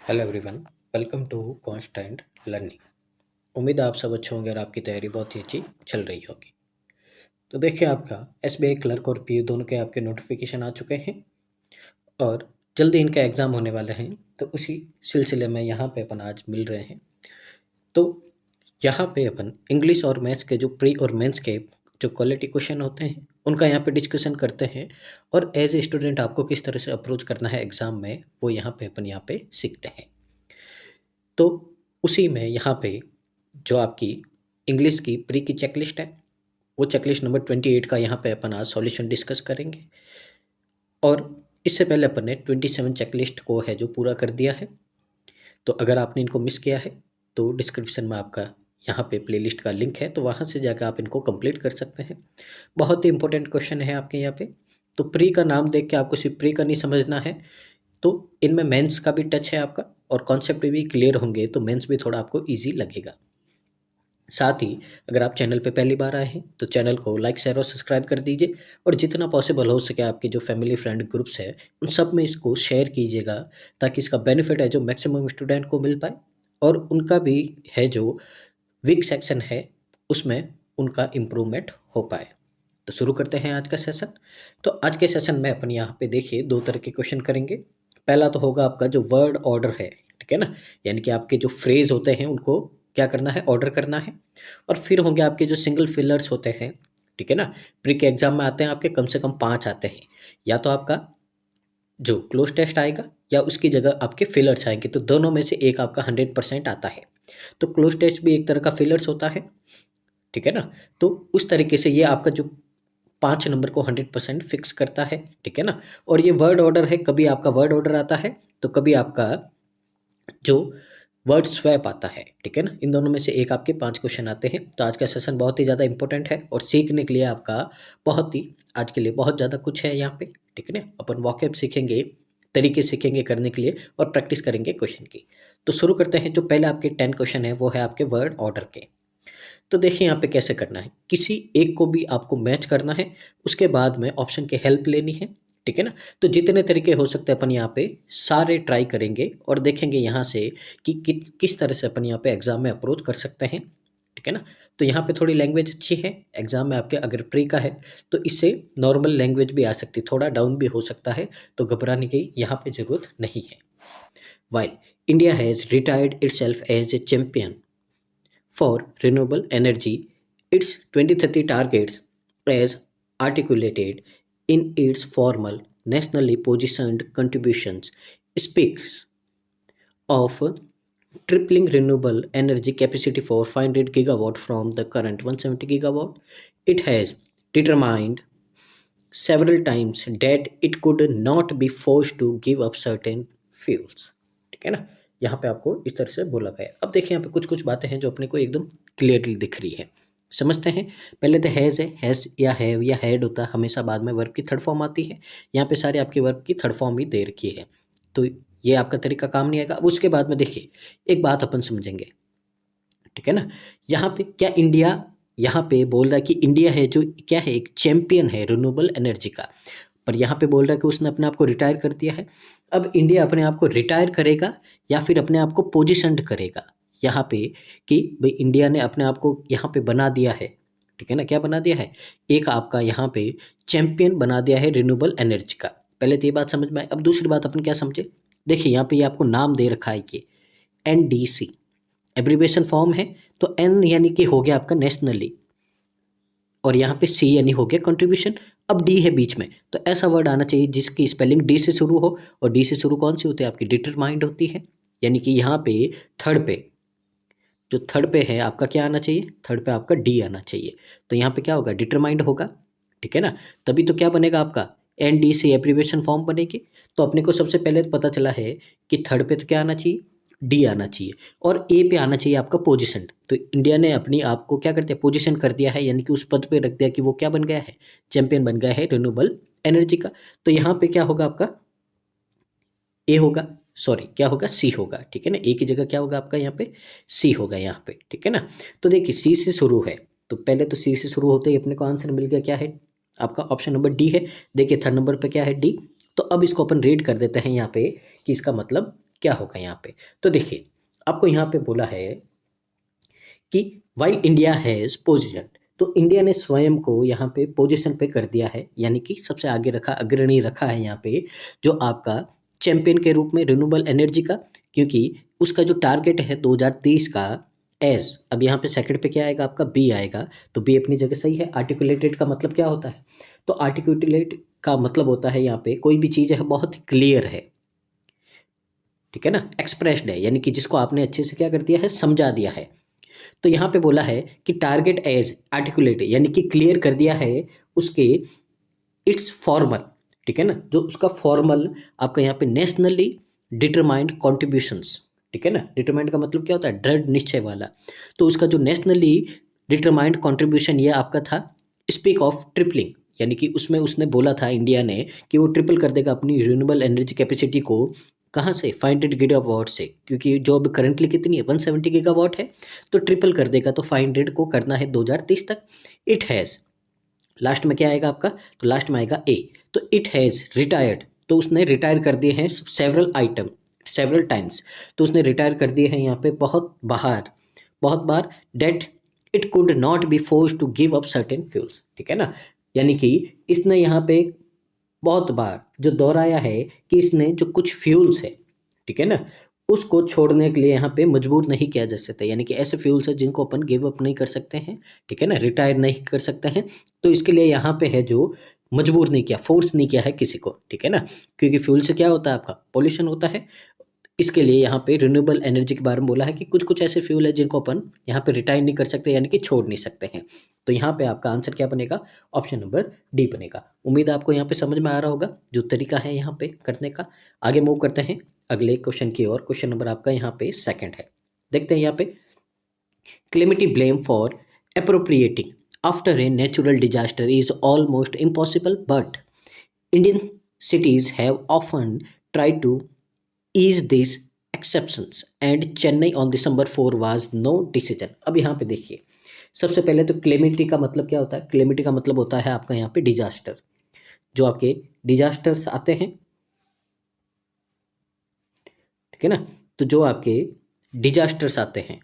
Hello everyone. Welcome to constant learning. उम्मीद है आप सब अच्छे होंगे और आपकी तैयारी बहुत ही अच्छी चल रही होगी। तो देखिए, आपका एसबीआई क्लर्क और पीयू दोनों के आपके नोटिफिकेशन आ चुके हैं और जल्दी इनका एग्ज़ाम होने वाले हैं। तो उसी सिलसिले में यहाँ पे अपन आज मिल रहे हैं। तो यहाँ पे अपन इंग्लिश और मैथ्स के जो प्री और मेंस के जो क्वालिटी क्वेश्चन होते हैं उनका यहाँ पे डिस्कशन करते हैं, और एज ए स्टूडेंट आपको किस तरह से अप्रोच करना है एग्ज़ाम में वो यहाँ पे अपन यहाँ पे सीखते हैं। तो उसी में यहाँ पे जो आपकी इंग्लिश की प्री की चेकलिस्ट है, वो चेकलिस्ट नंबर 28 का यहाँ पे अपन आज सॉल्यूशन डिस्कस करेंगे। और इससे पहले अपन ने 27 चेकलिस्ट को है जो पूरा कर दिया है। तो अगर आपने इनको मिस किया है तो डिस्क्रिप्शन में आपका यहाँ पे प्लेलिस्ट का लिंक है, तो वहाँ से जाकर आप इनको कंप्लीट कर सकते हैं। बहुत ही इंपॉर्टेंट क्वेश्चन है आपके यहाँ पे। तो प्री का नाम देख के आपको सिर्फ प्री का नहीं समझना है, तो इनमें मेंस का भी टच है आपका, और कॉन्सेप्ट भी क्लियर होंगे तो मेंस भी थोड़ा आपको इजी लगेगा। साथ ही अगर आप चैनल पे पहली बार आए हैं तो चैनल को लाइक शेयर और सब्सक्राइब कर दीजिए, और जितना पॉसिबल हो सके आपके जो फैमिली फ्रेंड ग्रुप्स है उन सब में इसको शेयर कीजिएगा, ताकि इसका बेनिफिट है जो मैक्सिमम स्टूडेंट को मिल पाए, और उनका भी है जो वीक सेक्शन है उसमें उनका इम्प्रूवमेंट हो पाए। तो शुरू करते हैं आज का सेशन। तो आज के सेशन में अपन यहाँ पे देखिए दो तरह के क्वेश्चन करेंगे। पहला तो होगा आपका जो वर्ड ऑर्डर है, ठीक है ना, यानी कि आपके जो फ्रेज होते हैं उनको क्या करना है, ऑर्डर करना है। और फिर होंगे आपके जो सिंगल फिलर्स होते हैं, ठीक है ना। प्री के एग्जाम में आते हैं आपके कम से कम 5 आते हैं, या तो आपका जो क्लोज टेस्ट आएगा या उसकी जगह आपके फिलर्स आएंगे, तो दोनों में से एक आपका 100% आता है। तो क्लोज टेस्ट भी एक तरह का फिलर्स होता है, ठीक है ना। तो उस तरीके से ये आपका जो 5 नंबर को 100% फिक्स करता है, ठीक है ना। और ये वर्ड ऑर्डर है, कभी आपका वर्ड ऑर्डर आता है तो कभी आपका जो वर्ड स्वैप आता है, ठीक है ना। इन दोनों में से एक आपके 5 क्वेश्चन आते हैं। तो आज का सेशन बहुत ही ज़्यादा इंपॉर्टेंट है और सीखने के लिए आपका बहुत ही आज के लिए बहुत ज़्यादा कुछ है यहाँ पे, ठीक है ना। अपन वॉकैब सीखेंगे, तरीके सीखेंगे करने के लिए, और प्रैक्टिस करेंगे क्वेश्चन की। तो शुरू करते हैं। जो पहले आपके 10 क्वेश्चन है वो है आपके वर्ड ऑर्डर के। तो देखिए यहाँ पे कैसे करना है, किसी एक को भी आपको मैच करना है, उसके बाद में ऑप्शन की हेल्प लेनी है, ठीक है ना। तो जितने तरीके हो सकते हैं अपन यहाँ पे सारे ट्राई करेंगे और देखेंगे यहाँ से कि किस तरह से अपन यहाँ पे एग्जाम में अप्रोच कर सकते हैं, ठीक है ना। तो यहाँ पे थोड़ी लैंग्वेज अच्छी है एग्जाम में आपके, अगर प्री का है तो इससे नॉर्मल लैंग्वेज भी आ सकती है, थोड़ा डाउन भी हो सकता है, तो घबराने की यहाँ पे जरूरत नहीं है। While India has retired itself as a champion for renewable energy, its 2030 targets, as articulated in its formal nationally positioned contributions, speaks of tripling renewable energy capacity for 500 gigawatt from the current 170 gigawatt. It has determined several times that it could not be forced to give up certain fuels, ठीक है ना। यहाँ पे आपको इस तरह से बोला गया। अब देखिए यहाँ पे कुछ कुछ बातें हैं जो अपने को एकदम क्लियरली दिख रही है, समझते हैं। पहले तो हैज़ है, हैज़ या हैव या हैड होता है हमेशा बाद में वर्ब की थर्ड फॉर्म आती है। यहाँ पे सारे आपकी वर्ब की थर्ड फॉर्म ही दे रखी है, तो ये आपका तरीका काम नहीं आएगा। अब उसके बाद में देखिए एक बात अपन समझेंगे, ठीक है ना। यहाँ पे क्या इंडिया, यहाँ पे बोल रहा है कि इंडिया है जो क्या है, एक चैंपियन है रिन्यूएबल एनर्जी का, पर यहाँ पे बोल रहा है कि उसने अपने आप को रिटायर कर दिया है। अब इंडिया अपने आप को रिटायर करेगा या फिर अपने आप को पोजिशनड करेगा यहाँ पे, कि भाई इंडिया ने अपने आप को यहाँ पे बना दिया है, ठीक है ना। क्या बना दिया है, एक आपका यहाँ पे चैंपियन बना दिया है रिन्यूएबल एनर्जी का। पहले तो ये बात समझ में आए। अब दूसरी बात अपन क्या समझे, देखिए यहाँ पे ये आपको नाम दे रखा है, ये NDC एब्रीवेशन फॉर्म है। तो N यानी कि हो गया आपका नेशनली, और यहाँ पे C यानी हो गया कंट्रीब्यूशन। अब D है बीच में, तो ऐसा वर्ड आना चाहिए जिसकी स्पेलिंग D से शुरू हो, और D से शुरू कौन सी होती है आपकी, डिटरमाइंड होती है। यानी कि यहाँ पे थर्ड पे, जो थर्ड पे है आपका क्या आना चाहिए, थर्ड पे आपका D आना चाहिए। तो यहाँ पे क्या होगा, डिटरमाइंड होगा, ठीक है ना। तभी तो क्या बनेगा आपका NDC एब्रीवेशन फॉर्म बनेगी। तो अपने को सबसे पहले तो पता चला है कि थर्ड पे तो क्या आना चाहिए, डी आना चाहिए, और ए पे आना चाहिए आपका पोजीशन। तो इंडिया ने अपनी आप को क्या कर दिया, पोजीशन कर दिया है, यानी कि उस पद पे रख दिया कि वो क्या बन गया है, चैंपियन बन गया है रिन्यूएबल एनर्जी का। तो यहाँ पे क्या होगा आपका, ए होगा, सॉरी क्या होगा, सी होगा, ठीक है ना। ए की जगह क्या होगा आपका यहाँ पे, सी होगा यहाँ पे, ठीक है ना। तो देखिए सी से शुरू है, तो पहले तो सी से शुरू होते ही अपने को आंसर मिल गया, क्या है आपका ऑप्शन नंबर डी है। देखिए थर्ड नंबर पे क्या है, डी। तो अब इसको अपन रीड कर देते हैं यहाँ पे कि इसका मतलब क्या होगा यहाँ पे? तो देखिए आपको यहाँ पे बोला है कि वाई इंडिया हैज़ पोजीशन, तो इंडिया ने स्वयं को यहाँ पे पोजीशन पे कर दिया है, यानी कि सबसे आगे रखा, अग्रणी रखा है यहाँ पे, जो आपका चैंपियन के रूप में रिन्यूएबल एनर्जी का, क्योंकि उसका जो टारगेट है 2030 का एज, अब यहाँ पे सेकंड पे क्या आएगा आपका, बी आएगा, तो बी अपनी जगह सही है। आर्टिकुलेटेड का मतलब क्या होता है? तो आर्टिकुलेट का मतलब होता है यहाँ पे कोई भी चीज़ है बहुत क्लियर है, ठीक है ना, एक्सप्रेस्ड है, यानी कि जिसको आपने अच्छे से क्या कर दिया है, समझा दिया है। तो यहाँ पे बोला है कि टारगेट एज आर्टिकुलेट, यानी कि क्लियर कर दिया है उसके इट्स फॉर्मल, ठीक है ना, जो उसका फॉर्मल आपका यहाँ पे नेशनली डिटरमाइंड कॉन्ट्रीब्यूशंस, ठीक है ना, डिटरमाइंड का मतलब क्या होता है, दृढ़ निश्चय वाला, तो उसका जो नेशनली डिटरमाइंड कॉन्ट्रीब्यूशन ये आपका था स्पीक ऑफ ट्रिपलिंग, यानी कि उसमें उसने बोला था इंडिया ने कि वो ट्रिपल कर देगा अपनी रिन्यूएबल एनर्जी कैपेसिटी को, कहाँ से, 500 गीगावाट से, क्योंकि जो अब करंटली कितनी है 170 गीगावाट है, तो ट्रिपल कर देगा, तो 500 को करना है 2030 तक। इट हैज़, लास्ट में क्या आएगा आपका, तो लास्ट में आएगा ए, तो इट हैज़ रिटायर्ड, तो उसने रिटायर कर दिए हैं सेवरल आइटम, सेवरल टाइम्स, तो उसने रिटायर कर दिए हैं यहाँ पे बहुत बार, that it could not be forced to give up certain fuels, ठीक है ना, यानी कि इसने यहाँ पे बहुत बार जो दोहराया है कि इसने जो कुछ फ्यूल्स है, ठीक है ना, उसको छोड़ने के लिए यहाँ पे मजबूर नहीं किया जा सकता, यानी कि ऐसे फ्यूल्स है जिनको अपन गिव अप नहीं कर सकते हैं, ठीक है ना, रिटायर नहीं कर सकते हैं, तो इसके लिए यहाँ पे है जो मजबूर नहीं किया, फोर्स नहीं किया है किसी को, ठीक है ना, क्योंकि फ्यूल से क्या होता है आपका, पोल्यूशन होता है। इसके लिए यहाँ पे रिन्यूएबल एनर्जी के बारे में बोला है कि कुछ कुछ ऐसे फ्यूल है जिनको अपन यहाँ पे रिटायर नहीं कर सकते, यानी कि छोड़ नहीं सकते हैं। तो यहाँ पे आपका आंसर क्या बनेगा, ऑप्शन नंबर डी बनेगा। उम्मीद है आपको यहाँ पे समझ में आ रहा होगा जो तरीका है यहाँ पे करने का। आगे मूव करते हैं अगले क्वेश्चन की ओर। क्वेश्चन नंबर आपका यहाँ पे सेकंड है, देखते हैं यहाँ पे, calamity blame for appropriating after a natural disaster is almost impossible, but Indian cities have often tried to ease these exceptions and Chennai on December 4 was no decision। अब यहाँ पे देखिए, सबसे पहले तो क्लेमिटी का मतलब क्या होता है, क्लेमिटी का मतलब होता है आपका यहाँ पे डिजास्टर, जो आपके डिजास्टर्स आते हैं, ठीक है ना, तो जो आपके डिजास्टर्स आते हैं,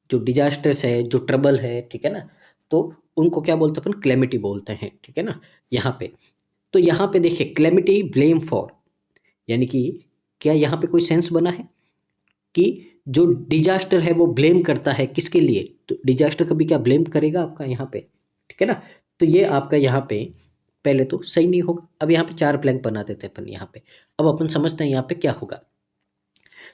जो डिजास्टर्स है, जो ट्रबल है, ठीक है ना, तो उनको क्या बोलते हैं अपन, क्लेमिटी बोलते हैं, ठीक है ना। यहाँ पे तो यहाँ पे देखिए क्लेमिटी ब्लेम फॉर, यानी कि क्या यहाँ पे कोई सेंस बना है कि जो डिजास्टर है वो ब्लेम करता है किसके लिए, तो डिजास्टर कभी क्या ब्लेम करेगा आपका यहाँ पे, ठीक है ना, तो ये आपका यहाँ पे पहले तो सही नहीं होगा। अब यहाँ पे चार प्लैंक बना देते हैं अपन यहाँ पे, अब अपन समझते हैं यहाँ पे क्या होगा।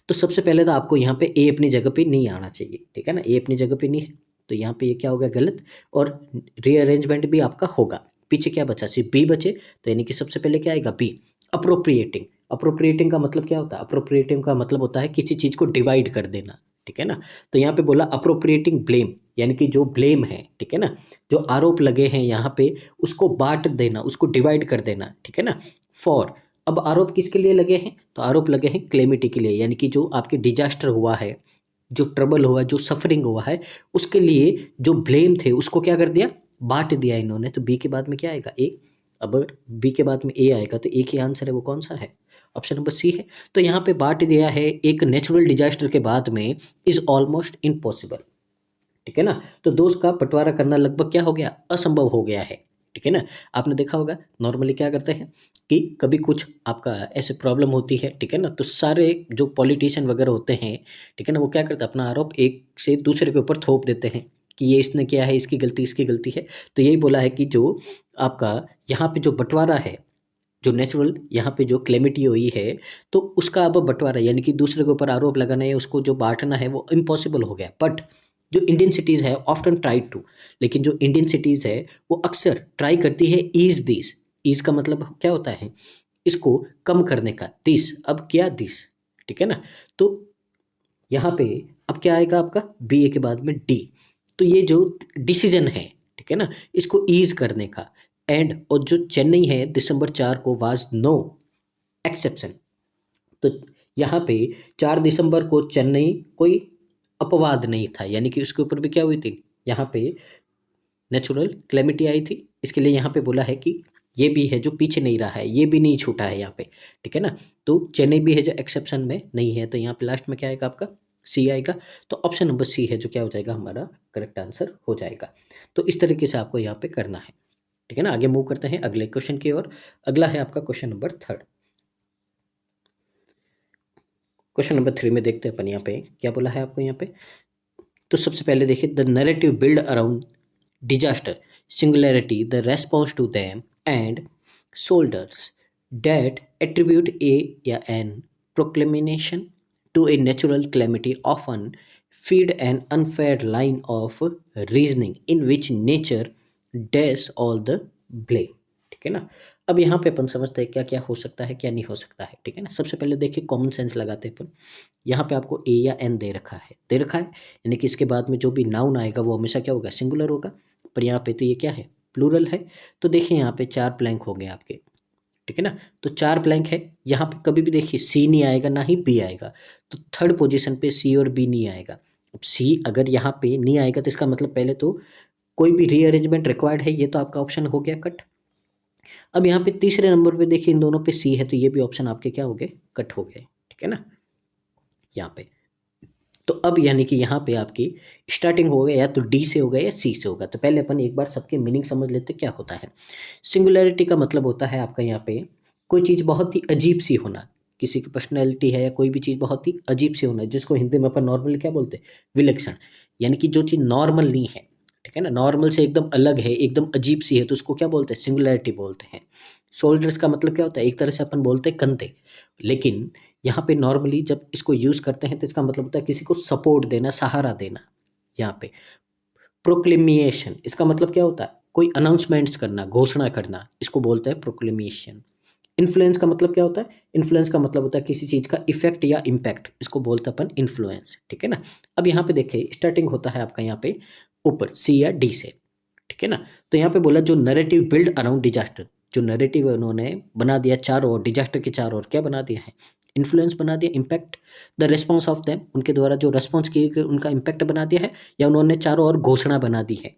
तो सबसे पहले तो आपको यहाँ पे ए अपनी जगह पे नहीं आना चाहिए, ठीक है ना, ए अपनी जगह पे नहीं है, तो यहाँ पे ये क्या होगा, गलत, और रीअरेंजमेंट भी आपका होगा। पीछे क्या बचा, सिर्फ बी बचे, तो यानी कि सबसे पहले क्या आएगा, बी, अप्रोप्रिएटिंग। अप्रोप्रिएटिंग का मतलब क्या होता है, अप्रोप्रिएटिंग का मतलब होता है किसी चीज़ को डिवाइड कर देना, ठीक है ना, तो यहाँ पे बोला अप्रोप्रिएटिंग ब्लेम, यानी कि जो ब्लेम है, ठीक है ना, जो आरोप लगे हैं यहाँ पे उसको बांट देना, उसको डिवाइड कर देना, ठीक है ना, फॉर, अब आरोप किसके लिए लगे हैं, तो आरोप लगे हैं क्लेमिटी के लिए, यानी कि जो आपके डिजास्टर हुआ है, जो ट्रबल हुआ, जो सफरिंग हुआ है, उसके लिए जो ब्लेम थे उसको क्या कर दिया, बांट दिया इन्होंने। तो बी के बाद में क्या आएगा, ए, अब अगर बी के बाद में ए आएगा तो ए की आंसर है वो कौन सा है, ऑप्शन नंबर सी है। तो यहाँ पे बांट दिया है एक नेचुरल डिजास्टर के बाद में इज ऑलमोस्ट इम्पॉसिबल, ठीक है ना, तो दोस्त का बंटवारा करना लगभग क्या हो गया, असंभव हो गया है, ठीक है ना। आपने देखा होगा नॉर्मली क्या करते हैं कि कभी कुछ आपका ऐसे प्रॉब्लम होती है, ठीक है ना, तो सारे जो पॉलिटिशियन वगैरह होते हैं, ठीक है ना, वो क्या करते हैं, अपना आरोप एक से दूसरे के ऊपर थोप देते हैं कि ये इसने किया है, इसकी गलती है। तो यही बोला है कि जो आपका यहाँ पे जो बंटवारा है, जो नेचुरल यहाँ पे जो क्लेमिटी हुई है, तो उसका अब बंटवारा, यानी कि दूसरे के ऊपर आरोप लगाना है, उसको जो बांटना है वो इम्पॉसिबल हो गया। बट जो इंडियन सिटीज़ है ऑफ्टन ट्राई टू, लेकिन जो इंडियन सिटीज़ है वो अक्सर ट्राई करती है ईज दिस, ईज का मतलब क्या होता है, इसको कम करने का, दिस, अब क्या दिस, ठीक है ना, तो यहाँ पे अब क्या आएगा आपका, बी ए के बाद में डी, तो ये जो डिसीजन है, ठीक है ना, इसको ईज करने का, एंड और जो चेन्नई है दिसंबर 4 को वाज नो एक्सेप्शन, तो यहाँ पे 4 दिसंबर को चेन्नई कोई अपवाद नहीं था, यानी कि उसके ऊपर भी क्या हुई थी, यहाँ पे नेचुरल क्लेमिटी आई थी। इसके लिए यहाँ पे बोला है कि ये भी है जो पीछे नहीं रहा है, ये भी नहीं छूटा है यहाँ पे, ठीक है ना। तो चेन्नई भी है जो एक्सेप्शन में नहीं है, तो यहाँ पे लास्ट में क्या आएगा आपका सी आएगा। तो ऑप्शन नंबर सी है जो क्या हो जाएगा हमारा करेक्ट आंसर हो जाएगा। तो इस तरीके से आपको यहाँ पे करना है, ठीक है ना। आगे मूव करते हैं अगले क्वेश्चन की ओर। अगला है आपका क्वेश्चन नंबर 3। क्वेश्चन नंबर 3 में देखते हैं अपन यहाँ पे क्या बोला है आपको यहाँ पे। तो सबसे पहले देखिए, the narrative build around disaster singularity the response to them and shoulders that attribute a या an proclamation to a natural calamity often feed an unfair line of reasoning in which nature dash all the blame, ठीक है ना। अब यहाँ पे अपन समझते हैं क्या क्या हो सकता है क्या नहीं हो सकता है, ठीक है ना। सबसे पहले देखिए कॉमन सेंस लगाते हैं अपन। यहाँ पे आपको ए या एन दे रखा है, यानी कि इसके बाद में जो भी नाउन आएगा वो हमेशा क्या होगा सिंगुलर होगा। पर यहाँ पे तो ये क्या है प्लूरल है। तो देखिए यहाँ पे 4 ब्लैंक हो गए आपके, ठीक है ना। तो 4 ब्लैंक है, यहाँ पे कभी भी देखिए सी नहीं आएगा ना ही बी आएगा। तो थर्ड पोजीशन पे सी और बी नहीं आएगा। अब सी अगर यहाँ पे नहीं आएगा तो इसका मतलब पहले तो कोई भी रीअरेंजमेंट रिक्वायर्ड है, ये तो आपका ऑप्शन हो गया कट। अब यहाँ पे तीसरे नंबर पे देखिए इन दोनों पे सी है, तो ये भी ऑप्शन आपके क्या हो गए कट हो गए, ठीक है ना यहाँ पे। तो अब यानी कि यहाँ पे आपकी स्टार्टिंग हो गया या तो डी से होगा या सी से होगा। तो पहले अपन एक बार सबके मीनिंग समझ लेते क्या होता है। सिंगुलैरिटी का मतलब होता है आपका यहाँ पे कोई चीज़ बहुत ही अजीब सी होना, किसी की पर्सनैलिटी है या कोई भी चीज़ बहुत ही अजीब सी होना, जिसको हिंदी में अपन नॉर्मली क्या बोलते हैं विलक्षण, यानी कि जो चीज़ नॉर्मल नहीं है, ठीक है ना, नॉर्मल से एकदम अलग है एकदम अजीब सी है, तो उसको क्या बोलते हैं सिंगुलैरिटी बोलते हैं। शोल्डर्स का मतलब क्या होता है, एक तरह से अपन बोलते हैं कंधे, लेकिन यहाँ पे नॉर्मली जब इसको यूज करते हैं तो इसका मतलब होता है किसी को सपोर्ट देना, सहारा देना। यहाँ पे प्रोक्लेमिएशन इसका मतलब क्या होता है कोई अनाउंसमेंट्स करना, घोषणा करना, इसको बोलते हैं प्रोक्लेमिएशन। इन्फ्लुएंस का मतलब क्या होता है, इन्फ्लुएंस का मतलब होता है किसी चीज का इफेक्ट या इम्पैक्ट, इसको बोलते हैं अपन इन्फ्लुएंस, ठीक है ना। अब यहाँ पे देखिए स्टार्टिंग होता है आपका यहाँ पे ऊपर सी या डी से, ठीक है ना। तो यहाँ पे बोला जो नैरेटिव बिल्ड अराउंड डिजास्टर, जो नैरेटिव उन्होंने बना दिया चारों ओर, डिजास्टर के चारों ओर क्या बना दिया है इन्फ्लुएंस बना दिया, impact the response of them, उनके द्वारा जो रेस्पॉन्स किए गए उनका इम्पैक्ट बना दिया है, या उन्होंने चारों ओर घोषणा बना दी है।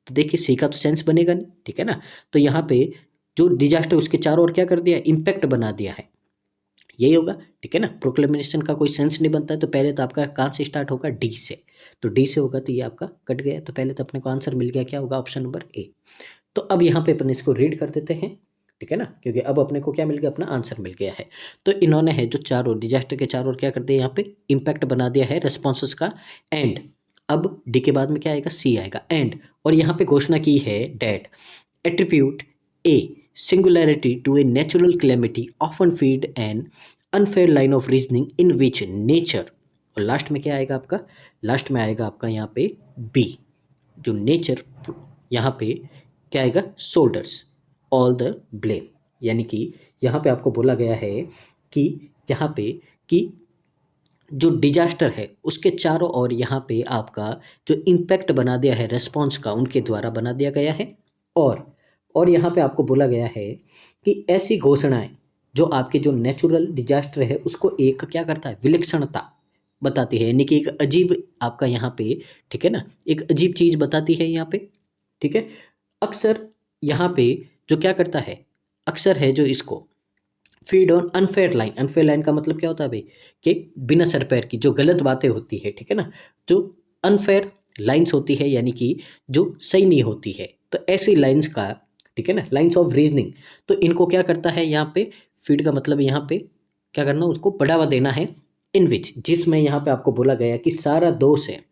तो देखिए सी का तो सेंस बनेगा नहीं, ठीक है ना। तो यहाँ पे जो डिजास्टर उसके चारों ओर क्या कर दिया इम्पैक्ट बना दिया है, यही होगा, ठीक है ना। प्रोक्लेमेशन का कोई सेंस नहीं बनता है, तो पहले तो आपका कहाँ से स्टार्ट होगा डी से, तो डी से होगा तो ये आपका कट गया। तो पहले तो अपने को आंसर मिल गया क्या होगा ऑप्शन नंबर ए। तो अब यहाँ पे अपन इसको रीड कर देते हैं, ठीक है ना, क्योंकि अब अपने को क्या मिल गया अपना आंसर मिल गया है। तो इन्होंने है जो चारों डिजास्टर के चारों ओर क्या कर दिया यहाँ पे इम्पैक्ट बना दिया है रेस्पॉन्सेस का। एंड अब डी के बाद में क्या आएगा सी आएगा एंड, और यहाँ पे घोषणा की है that attribute a singularity to a natural calamity often feed an unfair line of reasoning in which nature, और लास्ट में क्या आएगा आपका, लास्ट में आएगा आपका यहाँ पे बी, जो नेचर यहाँ पे क्या आएगा शोल्डर्स ऑल द ब्लेम, यानी कि यहाँ पे आपको बोला गया है कि यहाँ पे कि जो डिजास्टर है उसके चारों ओर यहाँ पे आपका जो इम्पैक्ट बना दिया है रेस्पॉन्स का उनके द्वारा बना दिया गया है। और यहाँ पे आपको बोला गया है कि ऐसी घोषणाएं जो आपके जो नेचुरल डिजास्टर है उसको एक क्या करता है विलक्षणता बताती है, यानी कि एक अजीब आपका यहाँ पे, ठीक है ना, एक अजीब चीज बताती है यहाँ पे, ठीक है। अक्सर यहाँ पे जो क्या करता है अक्सर है जो इसको feed on unfair line, unfair line का मतलब क्या होता है भाई कि बिना सर पैर की जो गलत बातें होती है, ठीक है ना, जो अनफेयर लाइंस होती है यानी कि जो सही नहीं होती है, तो ऐसी लाइंस का, ठीक है ना, लाइंस ऑफ रीजनिंग, तो इनको क्या करता है यहाँ पे फीड का मतलब यहाँ पे क्या करना उसको बढ़ावा देना है, इन विच जिसमें यहाँ पे आपको बोला गया कि सारा दोष है,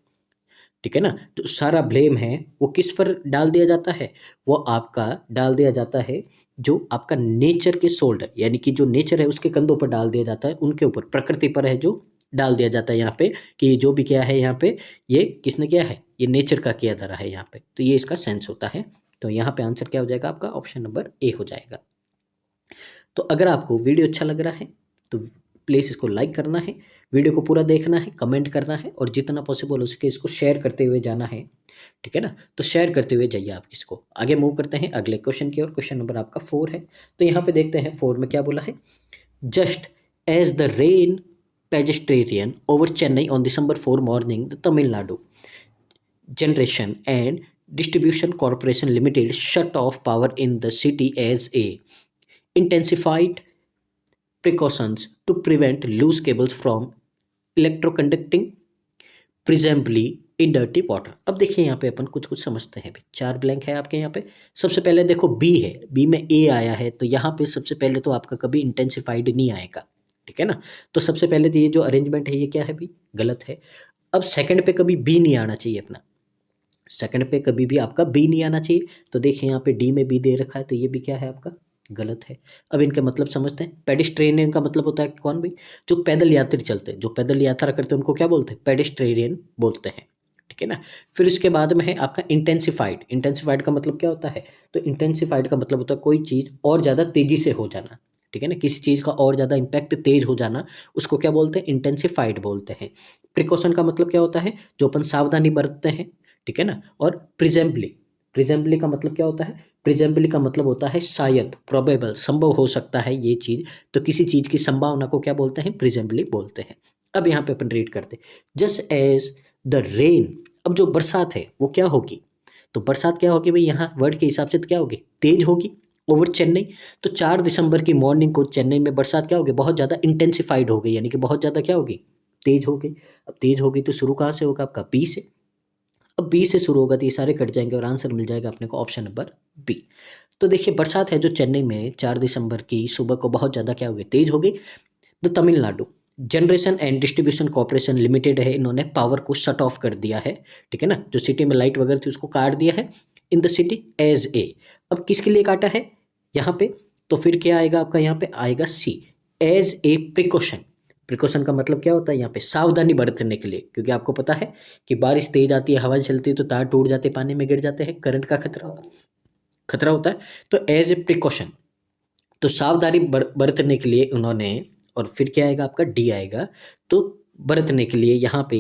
ठीक है ना, तो सारा ब्लेम है वो किस पर डाल दिया जाता है, वो आपका डाल दिया जाता है जो आपका नेचर के शोल्डर, यानी कि जो नेचर है उसके कंधों पर डाल दिया जाता है, उनके ऊपर प्रकृति पर है जो डाल दिया जाता है यहाँ पे कि जो भी क्या है यहाँ पे ये किसने किया है ये नेचर का किया जा रहा है यहाँ पे, तो ये इसका सेंस होता है। तो यहाँ पे आंसर क्या हो जाएगा आपका ऑप्शन नंबर ए हो जाएगा। तो अगर आपको वीडियो अच्छा लग रहा है तो प्लीज़ इसको लाइक करना है, वीडियो को पूरा देखना है, कमेंट करना है, और जितना पॉसिबल हो सके इसको शेयर करते हुए जाना है, ठीक है ना। तो शेयर करते हुए जाइए आप इसको। आगे मूव करते हैं अगले क्वेश्चन की ओर। क्वेश्चन नंबर आपका 4 है। तो यहाँ पे देखते हैं 4 में क्या बोला है, just as the rain pedestrian over Chennai on December 4 morning the Tamil Nadu generation and Distribution Corporation Limited shut off power in the city as a intensified precautions to prevent loose cables from electroconducting presumably in dirty water. अब देखिए यहाँ पे अपन कुछ कुछ समझते हैं। 4 blank है आपके यहाँ पे। सबसे पहले देखो बी है, बी में ए आया है, तो यहाँ पे सबसे पहले तो आपका कभी इंटेंसिफाइड नहीं आएगा, ठीक है ना। तो सबसे पहले तो ये जो अरेंजमेंट है ये क्या है भी, गलत है। अब सेकंड पे कभी बी नहीं आना चाहिए अपना, सेकंड पे कभी भी आपका बी नहीं आना चाहिए। तो देखिए यहाँ पे डी में बी दे रखा है, तो ये भी क्या है आपका, गलत है। अब इनके मतलब समझते हैं। पेडिस्ट्रेनियन का मतलब होता है कौन भी, जो पैदल यात्री चलते हैं, जो पैदल यात्रा करते हैं उनको क्या बोलते हैं, पेडिस्ट्रेनियन बोलते हैं, ठीक है ना। फिर इसके बाद में है आपका इंटेंसिफाइड। इंटेंसिफाइड का मतलब क्या होता है, तो इंटेंसिफाइड का मतलब होता है कोई चीज़ और ज़्यादा तेज़ी से हो जाना, ठीक है ना। किसी चीज़ का और ज़्यादा इम्पैक्ट तेज हो जाना, उसको क्या बोलते हैं, इंटेंसिफाइड बोलते हैं। प्रिकॉशन का मतलब क्या होता है, जो अपन सावधानी बरतते हैं, ठीक है ना। और प्रिजेम्बली, प्रिजेम्बली का मतलब क्या होता है, प्रिजेम्बली का मतलब होता है शायद, प्रोबेबल, संभव हो सकता है ये चीज़। तो किसी चीज़ की संभावना को क्या बोलते हैं, प्रिजेम्बली बोलते हैं। अब यहाँ पे अपन रीड करते, जस्ट एज द रेन। अब जो बरसात है वो क्या होगी, तो बरसात क्या होगी भाई, यहाँ वर्ड के हिसाब से तो क्या होगी, तेज होगी ओवर चेन्नई। तो 4 दिसंबर की मॉर्निंग को चेन्नई में बरसात क्या होगी, बहुत ज़्यादा इंटेंसिफाइड हो गई, यानी कि बहुत ज़्यादा क्या होगी, तेज हो गई। अब तेज हो गई तो शुरू कहाँ से होगा आपका, बी से। अब बी से शुरू होगा तो ये सारे कट जाएंगे और आंसर मिल जाएगा अपने को ऑप्शन नंबर बी। तो देखिए बरसात है जो चेन्नई में 4 दिसंबर की सुबह को बहुत ज़्यादा क्या हो गई, तेज हो गई। तो Tamil Nadu generation and distribution corporation limited है, इन्होंने पावर को शट ऑफ कर दिया है, ठीक है ना। जो सिटी में लाइट वगैरह थी उसको काट दिया है in the city as a. अब किसके लिए काटा है यहाँ पे, तो फिर क्या आएगा आपका, यहाँ पे आएगा सी, एज ए प्रिकॉशन। प्रिकॉशन का मतलब क्या होता है, यहाँ पे सावधानी बरतने के लिए, क्योंकि आपको पता है कि बारिश तेज आती है, हवा चलती है तो तार टूट जाते हैं, पानी में गिर जाते हैं, करंट का खतरा होता है। तो एज ए प्रिकॉशन, तो सावधानी बरतने के लिए उन्होंने, और फिर क्या आएगा आपका, डी आएगा। तो बरतने के लिए यहाँ पे,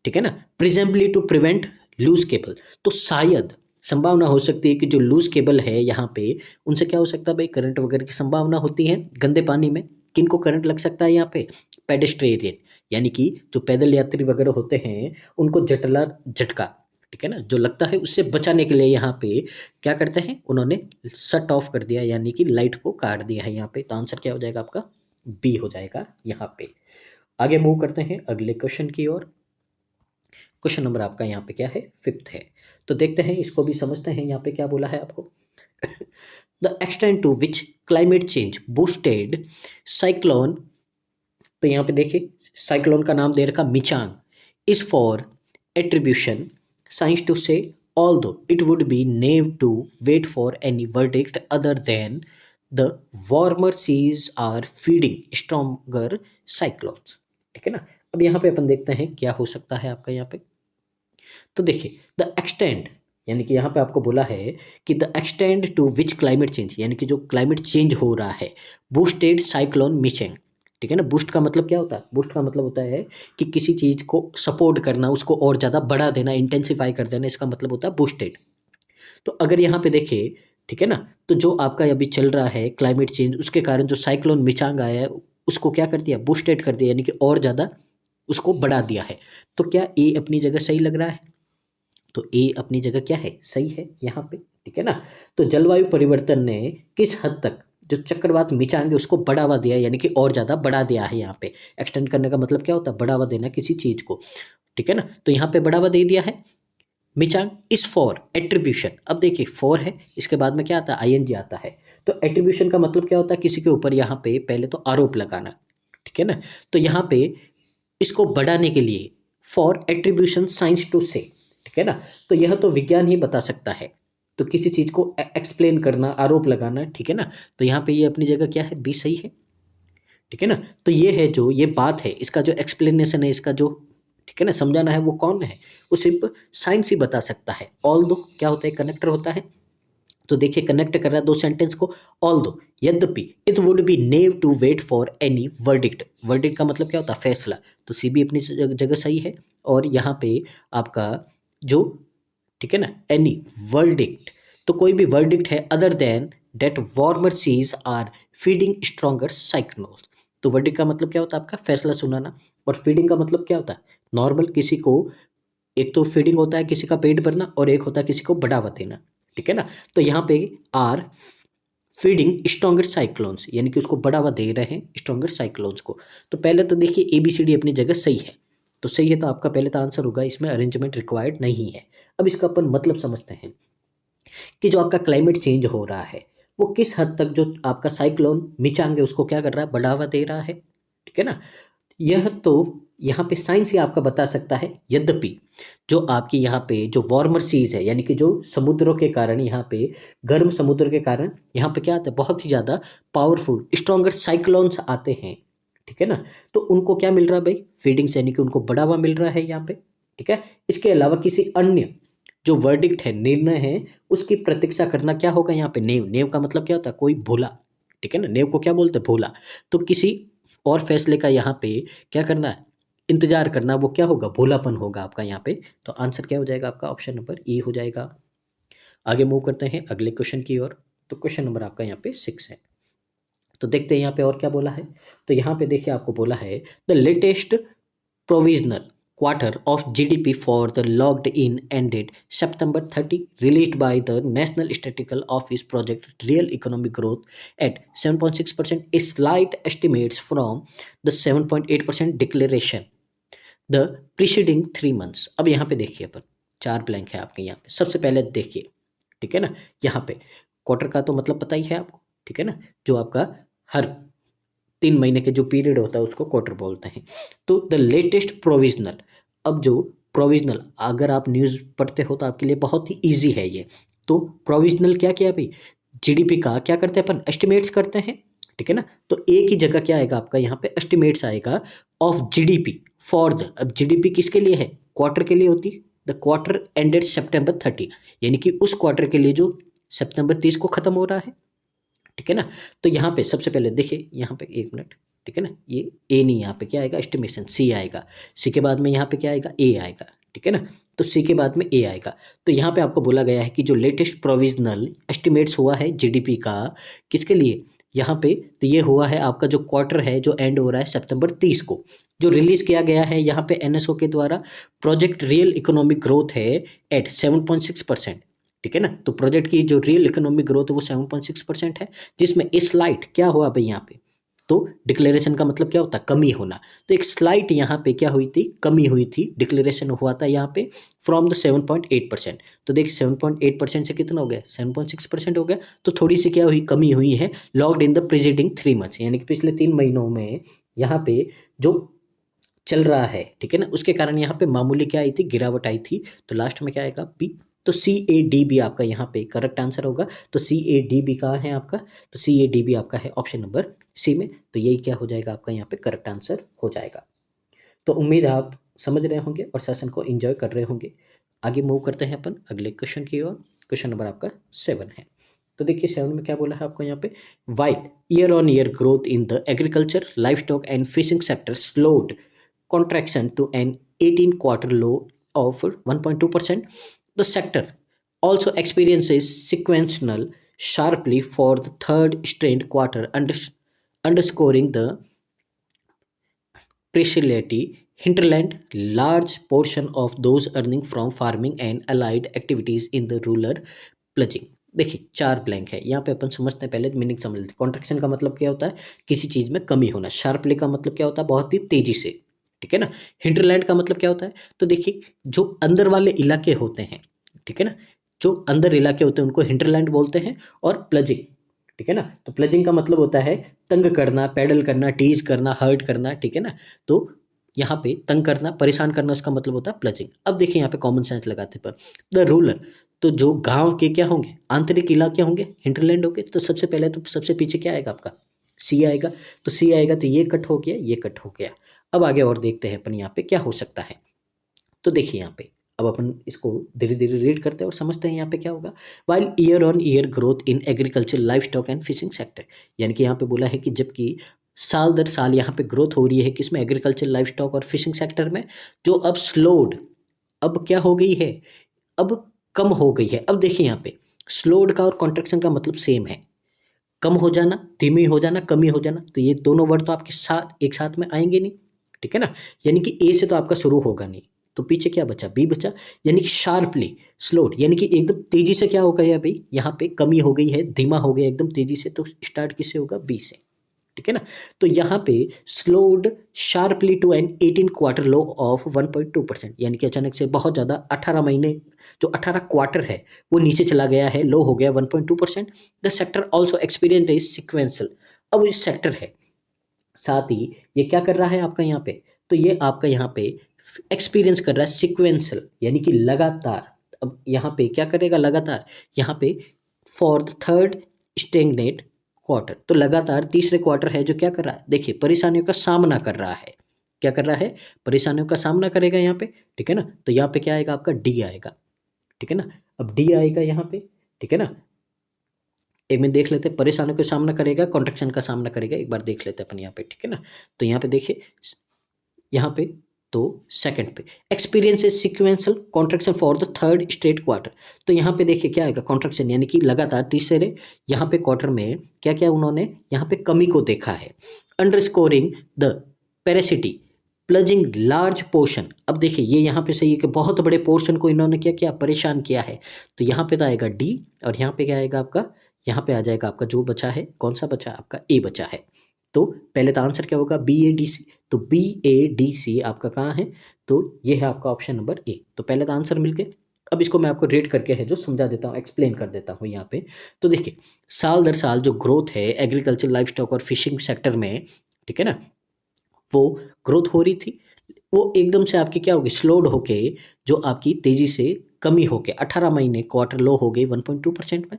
ठीक है ना, प्रिजेम्बली टू प्रिवेंट लूज केबल। तो शायद संभावना हो सकती है कि जो लूज केबल है यहाँ पे, उनसे क्या हो सकता है भाई, करंट वगैरह की संभावना होती है गंदे पानी में। किनको करंट लग सकता है यहाँ पे, पेडेस्ट्रेरियन, यानी कि जो पैदल यात्री वगैरह होते हैं उनको जटला झटका, ठीक है ना, जो लगता है उससे बचाने के लिए यहाँ पे क्या करते हैं, उन्होंने शट ऑफ कर दिया, यानी कि लाइट को काट दिया है यहाँ पे। तो आंसर क्या हो जाएगा आपका, बी हो जाएगा यहाँ पे। आगे मूव करते हैं अगले क्वेश्चन की ओर। क्वेश्चन नंबर आपका यहाँ पे क्या है, 5th है। तो देखते हैं, इसको भी समझते हैं। यहाँ पे क्या बोला है आपको, the extent to which climate change boosted cyclone. तो यहाँ पे देखिए साइक्लोन का नाम दे रखा Michaung, is for attribution science to say although it would be naive to wait for any verdict other than the warmer seas are feeding stronger cyclones, ठीक है ना। अब यहाँ पे अपन देखते हैं क्या हो सकता है आपका यहाँ पे। तो देखिए द एक्सटेंड, यानी कि यहाँ पे आपको बोला है कि the extent to which climate change, यानी कि जो क्लाइमेट चेंज हो रहा है, बूस्टेड साइक्लोन मिचेंग, ठीक है ना। बूस्ट का मतलब क्या होता है, बूस्ट का मतलब होता है कि किसी चीज़ को सपोर्ट करना, उसको और ज़्यादा बढ़ा देना, इंटेंसिफाई कर देना, इसका मतलब होता है बूस्टेड। तो अगर यहाँ पे देखिए, ठीक है ना, तो जो आपका अभी चल रहा है क्लाइमेट चेंज, उसके कारण जो साइक्लोन मिचांग आया है उसको क्या कर दिया, बूस्टेड कर दिया, यानी कि और ज़्यादा उसको बढ़ा दिया है। तो क्या ए अपनी जगह सही लग रहा है, तो ए अपनी जगह क्या है, सही है यहाँ पे, ठीक है ना। तो जलवायु परिवर्तन ने किस हद तक जो चक्रवात मिचांग उसको बढ़ावा दिया, यानी कि और ज़्यादा बढ़ा दिया है। यहाँ पे एक्सटेंड करने का मतलब क्या होता है, बढ़ावा देना किसी चीज़ को, ठीक है ना। तो यहाँ पे बढ़ावा दे दिया है। Michang is for attribution. अब देखिए फॉर है, इसके बाद में क्या आता है, आईएनजी आता है। तो एट्रीब्यूशन का मतलब क्या होता है, किसी के ऊपर यहाँ पे पहले तो आरोप लगाना, ठीक है ना। तो यहाँ पे इसको बढ़ाने के लिए फॉर एट्रीब्यूशन साइंस टू से, ठीक है ना। तो यह तो विज्ञान ही बता सकता है, तो किसी चीज़ को एक्सप्लेन करना, आरोप लगाना, ठीक है ना। तो यहाँ पे ये अपनी जगह क्या है, बी सही है, ठीक है ना। तो ये है जो ये बात है, इसका जो एक्सप्लेनेशन है, इसका जो, ठीक है ना, समझाना है, वो कौन है, वो सिर्फ साइंस ही बता सकता है। ऑल दो क्या होता है, कनेक्टर होता है। तो देखिए कनेक्ट कर रहा है दो सेंटेंस को, ऑल दो, यद्यपि, it would be naive to wait for any verdict. Verdict का मतलब क्या होता है, फैसला। तो सी भी अपनी जगह सही है। और यहाँ पे आपका जो, ठीक है ना, एनी वर्डिक्ट, तो कोई भी वर्डिक्ट है other than that warmer seas are feeding stronger cyclones. तो वर्डिक्ट का मतलब क्या होता है आपका, फैसला सुनाना। और फीडिंग का मतलब क्या होता है, नॉर्मल किसी को एक तो फीडिंग होता है किसी का पेट भरना और एक होता है किसी को बढ़ावा देना, ठीक है ना। तो यहाँ पे आर फीडिंग स्ट्रॉन्गर साइक्लोन्स, यानी कि उसको बढ़ावा दे रहे हैं स्ट्रॉन्गर साइक्लोन्स को। तो पहले तो देखिए ABCD अपनी जगह सही है, तो सही है तो आपका पहले तो आंसर होगा, इसमें अरेंजमेंट रिक्वायर्ड नहीं है। अब इसका अपन मतलब समझते हैं कि जो आपका क्लाइमेट चेंज हो रहा है वो किस हद तक जो आपका साइक्लोन मिचांग है उसको क्या कर रहा है, बढ़ावा दे रहा है, ठीक है ना। यह तो यहाँ पे साइंस ही आपका बता सकता है, यद्यपि जो आपकी यहाँ पे जो वार्मर सीज है, यानी कि जो समुद्रों के कारण यहाँ पे गर्म समुद्र के कारण यहाँ पे क्या आता है, बहुत ही ज़्यादा पावरफुल स्ट्रॉन्गर साइक्लोन्स आते हैं, ठीक है ना। तो उनको क्या मिल रहा है भाई, फीडिंग्स, यानी कि उनको बढ़ावा मिल रहा है यहाँ पे, ठीक है। इसके अलावा किसी अन्य जो वर्डिक्ट है, निर्णय है, उसकी प्रतीक्षा करना क्या होगा यहाँ पे, नेव। नेव का मतलब क्या होता है, कोई भोला, ठीक है ना। नेव को क्या बोलते हैं, भोला। तो किसी और फैसले का यहाँ पे क्या करना है, इंतजार करना, वो क्या होगा, भोलापन होगा आपका यहाँ पे। तो आंसर क्या हो जाएगा आपका, ऑप्शन नंबर E हो जाएगा। आगे मूव करते हैं अगले क्वेश्चन की ओर। तो क्वेश्चन नंबर आपका यहाँ पे 6 है। तो देखते हैं यहाँ पे और क्या बोला है। तो यहाँ पे देखिए आपको बोला है the latest provisional quarter of GDP for the logged in ended September 30 released by the National Statistical Office project real economic growth at 7.6%, a slight estimates from the 7.8% declaration the preceding 3 months। अब यहाँ पे देखिए अपन, 4 blank है आपके यहाँ पे। सबसे पहले देखिए, ठीक है ना, यहाँ पे क्वार्टर का तो मतलब पता ही है आपको, ठीक है ना, जो आपका हर 3 महीने के जो पीरियड होता है उसको क्वार्टर बोलते हैं। तो द लेटेस्ट प्रोविजनल, अब जो प्रोविजनल, अगर आप न्यूज़ पढ़ते हो तो आपके लिए बहुत ही ईजी है ये। तो प्रोविजनल क्या किया भाई, GDP का क्या करते हैं अपन, एस्टिमेट्स करते हैं, ठीक है ना। तो एक ही जगह क्या आएगा आपका यहाँ पे, एस्टिमेट्स आएगा ऑफ GDP फॉर द, अब GDP किसके लिए है, क्वार्टर के लिए होती है, द क्वार्टर एंडेड September 30, यानी कि उस क्वार्टर के लिए जो सितंबर 30 को खत्म हो रहा है, ठीक है ना। तो यहाँ पे सबसे पहले देखिए, यहाँ पे 1 मिनट, ठीक है ना, ये ए नहीं, यहाँ पे क्या आएगा, एस्टिमेशन C आएगा। C के बाद में यहाँ पे क्या आएगा, A आएगा, ठीक है ना। तो C के बाद में A आएगा। तो यहाँ पे आपको बोला गया है कि जो लेटेस्ट प्रोविजनल एस्टिमेट्स हुआ है GDP का, किसके लिए, यहाँ पे तो ये हुआ है आपका जो क्वार्टर है जो एंड हो रहा है September 30 को, जो रिलीज किया गया है यहाँ पे NSO के द्वारा। प्रोजेक्ट रियल इकोनॉमिक ग्रोथ है एट 7.6%, ठीक है ना। तो प्रोजेक्ट की जो रियल इकोनॉमिक ग्रोथ है वो 7.6% है, जिसमें स्लाइट क्या हुआ भाई यहाँ पे, तो डिक्लेरेशन का मतलब क्या होता है, कमी होना। तो एक स्लाइट यहाँ पे क्या हुई थी, कमी हुई थी, डिक्लेरेशन हुआ था यहाँ पे फ्रॉम द 7.8%। तो देखिए 7.8% से कितना हो गया, 7.6% हो गया। तो थोड़ी सी क्या हुई, कमी हुई है, logged in the preceding 3 months, यानी कि पिछले 3 महीनों में यहाँ पे जो चल रहा है, ठीक है ना, उसके कारण यहाँ पे मामूली क्या आई थी, गिरावट आई थी। तो लास्ट में क्या आएगा, बी। तो CADB आपका यहाँ पे करेक्ट आंसर होगा। तो CADB कहाँ है आपका, तो CADB आपका है ऑप्शन नंबर C में। तो यही क्या हो जाएगा आपका यहाँ पे करेक्ट आंसर हो जाएगा। तो उम्मीद है आप समझ रहे होंगे और सेशन को एंजॉय कर रहे होंगे। आगे मूव करते हैं अपन अगले क्वेश्चन की ओर। क्वेश्चन नंबर आपका 7 है। तो देखिए 7 में क्या बोला है आपको यहाँ पे, while year on year growth in the agriculture life stock and fishing sector slowed contraction to an 18-quarter low of 1.2%. The sector also experiences sequential sharply for the third straight quarter, underscoring the precariety hinterland large portion of those earning from farming and allied activities in the rural pledging। देखिए 4 blank है यहाँ पे, अपन समझते हैं, पहले meaning समझ लेते हैं। कॉन्ट्रैक्शन का मतलब क्या होता है, किसी चीज़ में कमी होना। शार्पली का मतलब क्या होता है, बहुत ही तेजी से, ठीक है ना। हिंटरलैंड का मतलब क्या होता है, तो देखिए जो अंदर वाले इलाके होते हैं, ठीक है ना, जो अंदर इलाके होते हैं उनको हिंटरलैंड बोलते हैं। और प्लजिंग, ठीक है ना, तो प्लजिंग का मतलब होता है तंग करना, पैडल करना, टीज करना, हर्ट करना, ठीक है ना। तो यहाँ पे तंग करना, परेशान करना, उसका मतलब होता है प्लजिंग। अब देखिए यहाँ पे कॉमन सेंस लगाते पर द रूरल, तो जो गांव के क्या होंगे, आंतरिक इलाके होंगे, हिंटरलैंड होंगे। तो सबसे पहले तो सबसे पीछे क्या आएगा आपका, C आएगा। तो C आएगा, तो ये कट हो गया, ये कट हो गया। अब आगे और देखते हैं अपन यहाँ पे क्या हो सकता है। तो देखिए यहाँ पे अब अपन इसको धीरे धीरे रीड करते हैं और समझते हैं यहाँ पे क्या होगा। While year on year growth in agriculture life stock and fishing sector, यानी कि यहाँ पे बोला है कि जबकि साल दर साल यहाँ पे ग्रोथ हो रही है किसमें, एग्रीकल्चर लाइफ स्टॉक और फिशिंग सेक्टर में, जो अब स्लोड, अब क्या हो गई है, अब कम हो गई है। अब देखिए यहाँ पे स्लोड का और कॉन्ट्रैक्शन का मतलब सेम है, कम हो जाना, धीमी हो जाना, कमी हो जाना। तो ये दोनों वर्ड तो आपके साथ एक साथ में आएंगे नहीं, ठीक है ना। यानी कि ए से तो आपका शुरू होगा नहीं, तो पीछे क्या बचा, बी बचा, यानी कि शार्पली स्लोड, यानी कि एकदम तेजी से क्या हो गया भाई, यहाँ पे कमी हो गई है, धीमा हो गया एकदम तेजी से, तो स्टार्ट किससे होगा, बी से, ठीक है ना। तो यहाँ पे slowed sharply to an 18 quarter low of 1.2%, यानी कि अचानक से बहुत ज़्यादा 18 महीने, जो 18 क्वार्टर है वो नीचे चला गया है, लो हो गया 1.2%। The sector also experience is sequential, अब इस सेक्टर है, साथ ही ये क्या कर रहा है आपका यहाँ पे, तो ये आपका यहाँ पे एक्सपीरियंस कर रहा है सिक्वेंसल, यानी कि लगातार। अब यहाँ पे क्या करेगा, लगातार, यहाँ पे for the third stagnant quarter, तो लगातार तीसरे क्वार्टर है जो क्या कर रहा है, देखिए परेशानियों का सामना कर रहा है, क्या कर रहा है, परेशानियों का सामना करेगा यहाँ पे, ठीक है ना। तो यहाँ पे क्या आएगा आपका, डी आएगा, ठीक है ना। अब डी आएगा यहाँ पे, ठीक है ना। एक में देख लेते हैं, परेशानियों का सामना करेगा, कॉन्ट्रैक्शन का सामना करेगा, एक बार देख लेते हैं अपन यहाँ पे, ठीक है ना। तो यहाँ पे देखिए, यहाँ पे तो सेकंड पे experience is sequential contraction for the third straight quarter, तो यहाँ पे देखिए क्या आएगा, कॉन्ट्रैक्शन, यानी कि लगातार तीसरे यहाँ पे क्वार्टर में क्या क्या उन्होंने यहाँ पे कमी को देखा है। अंडरस्कोरिंग द पेरेसिटी प्लजिंग लार्ज पोर्शन, अब देखिए ये यहाँ पे सही है कि बहुत बड़े पोर्शन को इन्होंने क्या किया, परेशान किया है, तो यहाँ पे तो आएगा डी, और यहाँ पे क्या आएगा आपका, यहाँ पे आ जाएगा आपका जो बचा है, कौन सा बचा आपका, ए बचा है। तो पहले तो आंसर क्या होगा, बी ए डी सी, तो बी ए डी सी आपका कहाँ है, तो ये है आपका ऑप्शन नंबर ए। तो पहले तो आंसर मिल गए। अब इसको मैं आपको रेट करके है जो समझा देता हूँ, एक्सप्लेन कर देता हूँ यहाँ पे। तो देखिए साल दर साल जो ग्रोथ है एग्रीकल्चर, लाइफ स्टॉक और फिशिंग सेक्टर में, ठीक है ना, वो ग्रोथ हो रही थी, वो एकदम से आपकी क्या होगी, स्लोड होके जो आपकी तेजी से कमी होके 18 महीने क्वार्टर लो हो गई 1.2% में।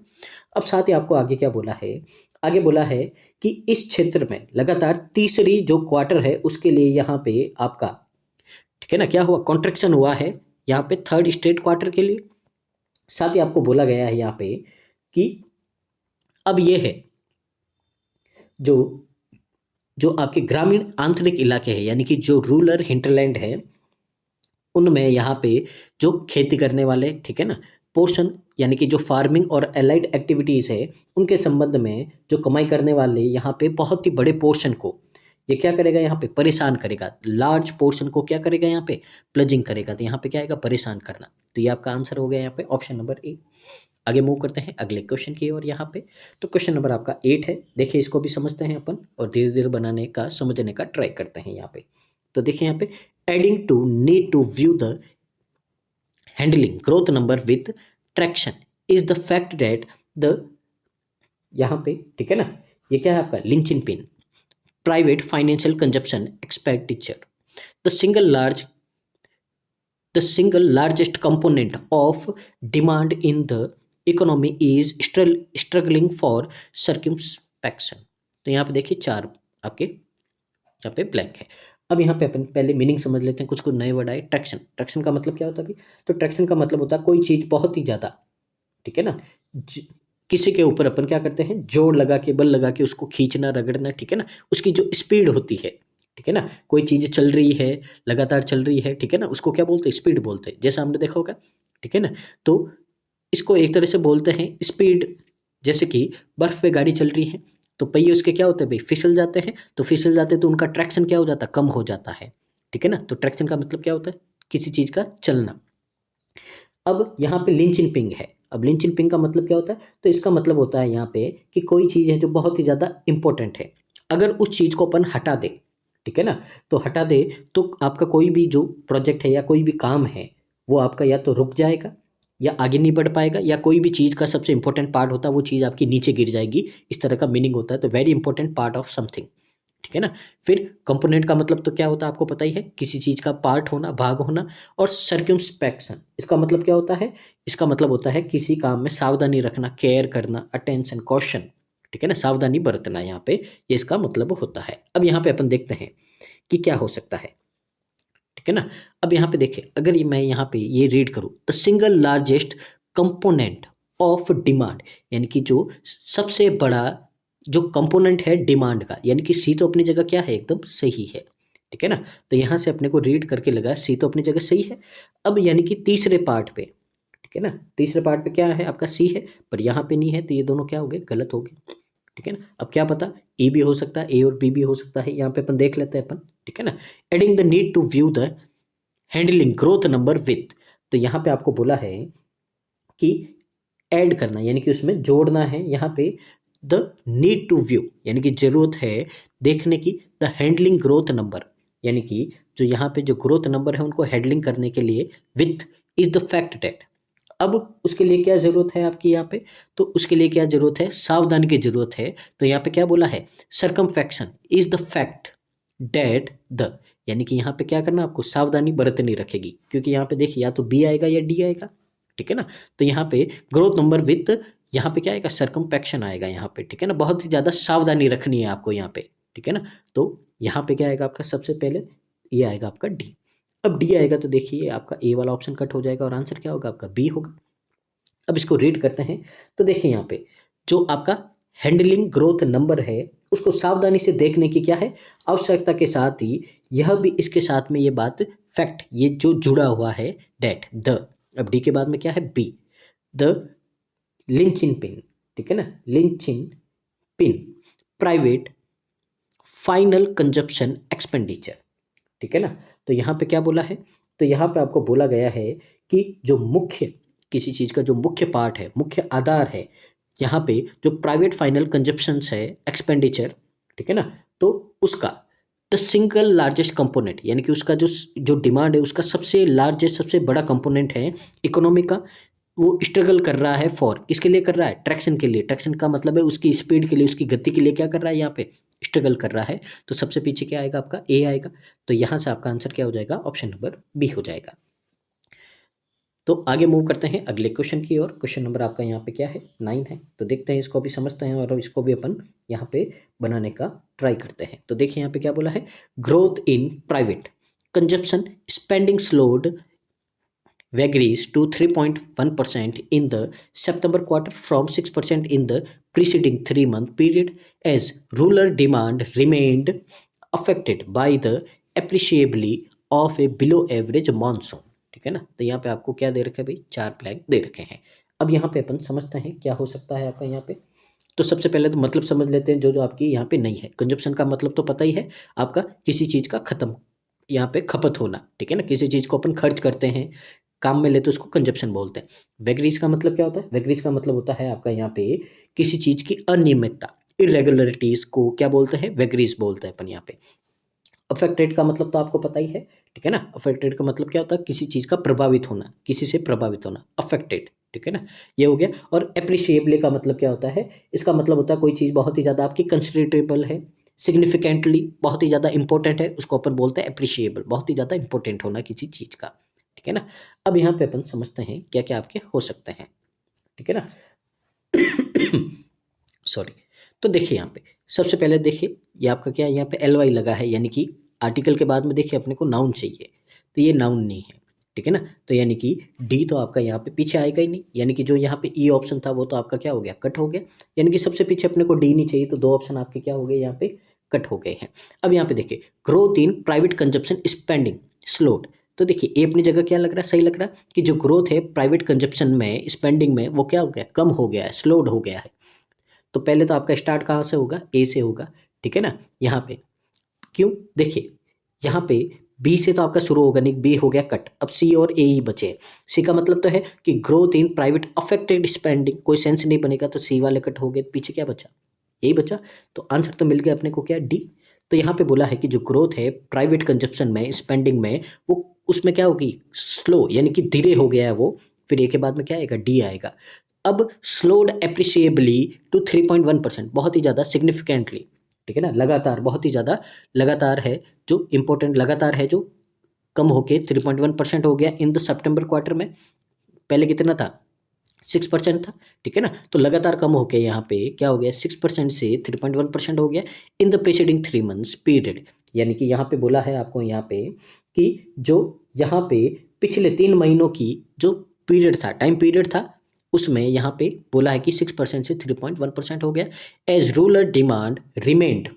अब साथ ही आपको आगे क्या बोला है, आगे बोला है कि इस क्षेत्र में लगातार तीसरी जो क्वार्टर है उसके लिए यहाँ पे आपका, ठीक है ना, क्या हुआ, कॉन्ट्रैक्शन हुआ है यहाँ पे थर्ड स्ट्रेट क्वार्टर के लिए। साथ ही आपको बोला गया है यहाँ पे कि अब ये है जो जो आपके ग्रामीण आंतरिक इलाके हैं, यानी कि जो रूरल हिंटरलैंड है, उनमें यहाँ पे जो खेती करने वाले, ठीक है ना, पोर्शन, यानी कि जो फार्मिंग और एलाइड एक्टिविटीज़ है उनके संबंध में जो कमाई करने वाले यहाँ पे बहुत ही बड़े पोर्शन को ये क्या करेगा, यहाँ पे परेशान करेगा, लार्ज पोर्शन को क्या करेगा, यहाँ पे प्लजिंग करेगा, तो यहाँ पे क्या आएगा, परेशान करना। तो ये आपका आंसर हो गया यहाँ पे ऑप्शन नंबर ए। आगे मूव करते हैं अगले क्वेश्चन की ओर यहाँ पे। तो क्वेश्चन नंबर आपका 8 है, देखिए इसको भी समझते हैं अपन और धीरे धीरे बनाने का, समझने का ट्राई करते हैं यहाँ पे। तो देखिए यहाँ पे adding to need to view the handling growth number with traction is the fact that the, यहाँ पे ठीक है ना, ये क्या है आपका linchpin, private financial consumption expenditure, the single largest component of demand in the economy is struggling for circumspection। तो यहाँ पे देखिए चार आपके यहाँ पे ब्लैंक है। अब यहाँ पे अपन पहले मीनिंग समझ लेते हैं, कुछ कुछ नए वर्ड आए। ट्रैक्शन, ट्रैक्शन का मतलब क्या होता है अभी, तो ट्रैक्शन का मतलब होता है कोई चीज़ बहुत ही ज़्यादा, ठीक है ना, किसी के ऊपर अपन क्या करते हैं, जोर लगा के, बल लगा के उसको खींचना, रगड़ना, ठीक है ना, उसकी जो स्पीड होती है, ठीक है ना, कोई चीज़ चल रही है, लगातार चल रही है, ठीक है ना, उसको क्या बोलते हैं, स्पीड बोलते हैं, जैसा हमने देखा होगा, ठीक है ना। तो इसको एक तरह से बोलते हैं स्पीड। जैसे कि बर्फ़ पे गाड़ी चल रही है तो पहिए उसके क्या होते हैं भाई, फिसल जाते हैं, तो फिसल जाते हैं तो उनका ट्रैक्शन क्या हो जाता है, कम हो जाता है, ठीक है ना। तो ट्रैक्शन का मतलब क्या होता है, किसी चीज़ का चलना। अब यहाँ पे लिंचिंग पिंग है। अब लिंचिंग पिंग का मतलब क्या होता है, तो इसका मतलब होता है यहाँ पे कि कोई चीज़ है जो बहुत ही ज़्यादा इंपॉर्टेंट है, अगर उस चीज़ को अपन हटा दे, ठीक है ना, तो हटा दे तो आपका कोई भी जो प्रोजेक्ट है या कोई भी काम है वो आपका या तो रुक जाएगा या आगे नहीं बढ़ पाएगा, या कोई भी चीज़ का सबसे इंपॉर्टेंट पार्ट होता है वो चीज़ आपकी नीचे गिर जाएगी, इस तरह का मीनिंग होता है। तो very important part of something, ठीक है ना। फिर कंपोनेंट का मतलब तो क्या होता है आपको पता ही है, किसी चीज़ का पार्ट होना, भाग होना। और सर्कमस्पेक्शन, इसका मतलब क्या होता है, इसका मतलब होता है किसी काम में सावधानी रखना, केयर करना, अटेंशन, कॉशन, ठीक है ना, सावधानी बरतना, यहाँ पे ये इसका मतलब होता है। अब यहाँ पे अपन देखते हैं कि क्या हो सकता है, ठीक है ना। अब यहाँ पे देखिए, अगर मैं यहाँ पे ये रीड करूँ, the single largest component of demand, यानी कि जो सबसे बड़ा जो कंपोनेंट है डिमांड का, यानी कि सी तो अपनी जगह क्या है, एकदम सही है, ठीक है ना। तो यहाँ से अपने को रीड करके लगा सी तो अपनी जगह सही है। अब यानी कि तीसरे पार्ट पे, ठीक है ना, तीसरे पार्ट पे क्या है आपका, सी है, पर यहाँ पे नहीं है, तो ये दोनों क्या हो गए, गलत हो गए, ठीक है ना। अब क्या पता, ए भी हो सकता है, ए और बी भी हो सकता है, यहाँ पे अपन देख लेते हैं अपन, ठीक है ना। Adding the need to view the handling growth number with, तो यहाँ पे आपको बोला है कि ऐड करना यानी कि उसमें जोड़ना है यहाँ पे द नीड टू व्यू यानी कि जरूरत है देखने की, द हैंडलिंग ग्रोथ नंबर यानी कि जो यहाँ पे जो ग्रोथ नंबर है उनको हैंडलिंग करने के लिए with is the fact that. अब उसके लिए क्या जरूरत है आपकी यहाँ पे, तो उसके लिए क्या जरूरत है, सावधानी की जरूरत है। तो यहाँ पे क्या बोला है, circumspection is the fact that the, यानी कि यहाँ पे क्या करना आपको, सावधानी बरतनी रखेगी, क्योंकि यहाँ पे देखिए या तो बी आएगा या डी आएगा, ठीक है ना। तो यहाँ पे ग्रोथ नंबर विथ, यहाँ पे क्या आएगा, सरकमफेक्शन आएगा यहाँ पे, ठीक है ना। बहुत ही ज्यादा सावधानी रखनी है आपको यहाँ पे, ठीक है ना। तो यहाँ पे क्या आएगा आपका, सबसे पहले ये आएगा आपका डी। अब डी आएगा तो देखिए आपका ए वाला ऑप्शन कट हो जाएगा और आंसर क्या होगा आपका, बी होगा। अब इसको रीड करते हैं तो देखिए यहाँ पे जो आपका हैंडलिंग ग्रोथ नंबर है उसको सावधानी से देखने की क्या है आवश्यकता, के साथ ही यह भी इसके साथ में ये बात फैक्ट ये जो जुड़ा हुआ है डेट द। अब डी के बाद में क्या है, बी द लिंचिन पिन, ठीक है ना, linchpin private final consumption expenditure, ठीक है ना। तो यहाँ पे क्या बोला है, तो यहाँ पे आपको बोला गया है कि जो मुख्य किसी चीज़ का जो मुख्य पार्ट है, मुख्य आधार है, यहाँ पे जो प्राइवेट फाइनल कंजप्शंस है एक्सपेंडिचर, ठीक है ना, तो उसका द सिंगल लार्जेस्ट कंपोनेंट यानी कि उसका जो जो डिमांड है उसका सबसे लार्जेस्ट सबसे बड़ा कंपोनेंट है इकोनॉमी का, वो स्ट्रगल कर रहा है फॉर, किसके लिए कर रहा है, ट्रैक्शन के लिए। ट्रैक्शन का मतलब है उसकी स्पीड के लिए, उसकी गति के लिए क्या कर रहा है, यहाँ पे स्ट्रगल कर रहा है। तो सबसे पीछे क्या आएगा आपका, ए आएगा। तो यहाँ से आपका आंसर क्या हो जाएगा, ऑप्शन नंबर बी हो जाएगा। तो आगे मूव करते हैं अगले क्वेश्चन की ओर। क्वेश्चन नंबर आपका यहाँ पे क्या है, 9 है। तो देखते हैं, इसको भी समझते हैं और इसको भी अपन यहाँ पे बनाने का ट्राई करते हैं। तो देखिए यहाँ पे क्या बोला है, growth in private consumption spending slowed vagaries to 3.1% in the September quarter from 6% in the preceding 3-month period as rural demand remained affected by the appreciably of a below average monsoon, ठीक है ना। तो यहाँ पे आपको क्या दे रखा है भाई, 4 ब्लैंक दे रखे हैं। अब यहाँ पे अपन समझते हैं क्या हो सकता है आपका यहाँ पे। तो सबसे पहले तो मतलब समझ लेते हैं जो जो आपकी यहाँ पे नहीं है। कंजप्शन का मतलब तो पता ही है आपका, किसी चीज़ का खत्म, यहाँ पे खपत होना, ठीक है ना। किसी चीज़ को अपन खर्च करते हैं, काम में लेते हैं, उसको कंजप्शन बोलते हैं। वेगरीज का मतलब क्या होता है, वेगरीज का मतलब होता है आपका यहाँ पे किसी चीज़ की अनियमितता, इरेगुलरिटीज को क्या बोलते हैं, वेगरीज बोलते हैं अपन यहाँ पे। अफेक्टेड का मतलब तो आपको पता ही है, ठीक है ना। अफेक्टेड का मतलब क्या होता है, किसी चीज़ का प्रभावित होना, किसी से प्रभावित होना, अफेक्टेड, ठीक है ना, ये हो गया। और एप्रिशिएबली का मतलब क्या होता है, इसका मतलब होता है कोई चीज़ बहुत ही ज़्यादा आपकी कंसिडरेबल है, सिग्निफिकेंटली बहुत ही ज़्यादा इंपॉर्टेंट है, उसको अपन बोलते हैं एप्रिशिएबल, बहुत ही ज़्यादा इंपॉर्टेंट होना किसी चीज़ का, ठीक है ना। अब यहाँ पे अपन समझते हैं क्या क्या आपके हो सकते हैं, ठीक है ना। सॉरी। तो देखिए यहाँ पे सबसे पहले देखिए ये आपका क्या है, यहाँ पे एल वाई लगा है, यानी कि आर्टिकल के बाद में देखिए अपने को नाउन चाहिए, तो ये नाउन नहीं है, ठीक है ना। तो यानी कि डी तो आपका यहाँ पे पीछे आएगा ही नहीं, यानी कि जो यहाँ पे ई ऑप्शन था वो तो आपका क्या हो गया, कट हो गया। यानी कि सबसे पीछे अपने को डी नहीं चाहिए, तो 2 ऑप्शन आपके क्या हो गए, यहाँ पे कट हो गए हैं। अब यहाँ पे देखिए growth in private consumption spending slowed, तो देखिए ए अपनी जगह क्या लग रहा है, सही लग रहा है कि जो ग्रोथ है प्राइवेट कंजप्शन में, स्पेंडिंग में, वो क्या हो गया, कम हो गया है, स्लोड हो गया है। तो पहले तो आपका स्टार्ट कहाँ से होगा, ए से होगा, ठीक है ना। यहाँ पे क्यों, देखिए यहाँ पे बी से तो आपका शुरू होगा नहीं, बी हो गया कट, अब सी और ए ही बचे। सी का मतलब तो है कि growth in private affected spending, कोई सेंस नहीं बनेगा, तो सी वाले कट हो गए, पीछे क्या बचा, यही बचा। तो आंसर तो मिल गया अपने को क्या, डी। तो यहाँ पे बोला है कि जो ग्रोथ है प्राइवेट कंजप्शन में, स्पेंडिंग में, वो उसमें क्या होगी, स्लो, यानी कि धीरे हो गया है वो। फिर ए के बाद में क्या आएगा, डी आएगा। अब स्लोड एप्रिशिएबली टू 3.1%, बहुत ही ज़्यादा सिग्निफिकेंटली, ठीक है ना, लगातार, बहुत ही ज़्यादा लगातार है, जो इंपॉर्टेंट लगातार है, जो कम होके 3.1% हो गया इन द सितंबर क्वार्टर में। पहले कितना था, 6% था, ठीक है ना। तो लगातार कम होके यहाँ पे क्या हो गया, 6% से 3.1% हो गया in the preceding 3 months period. यानी कि यहाँ पे बोला है आपको यहाँ पे कि जो यहाँ पे पिछले 3 महीनों की जो पीरियड था, टाइम पीरियड था, उसमें यहाँ पे बोला है कि 6% से 3.1% हो गया एज रूरल डिमांड रिमेंड।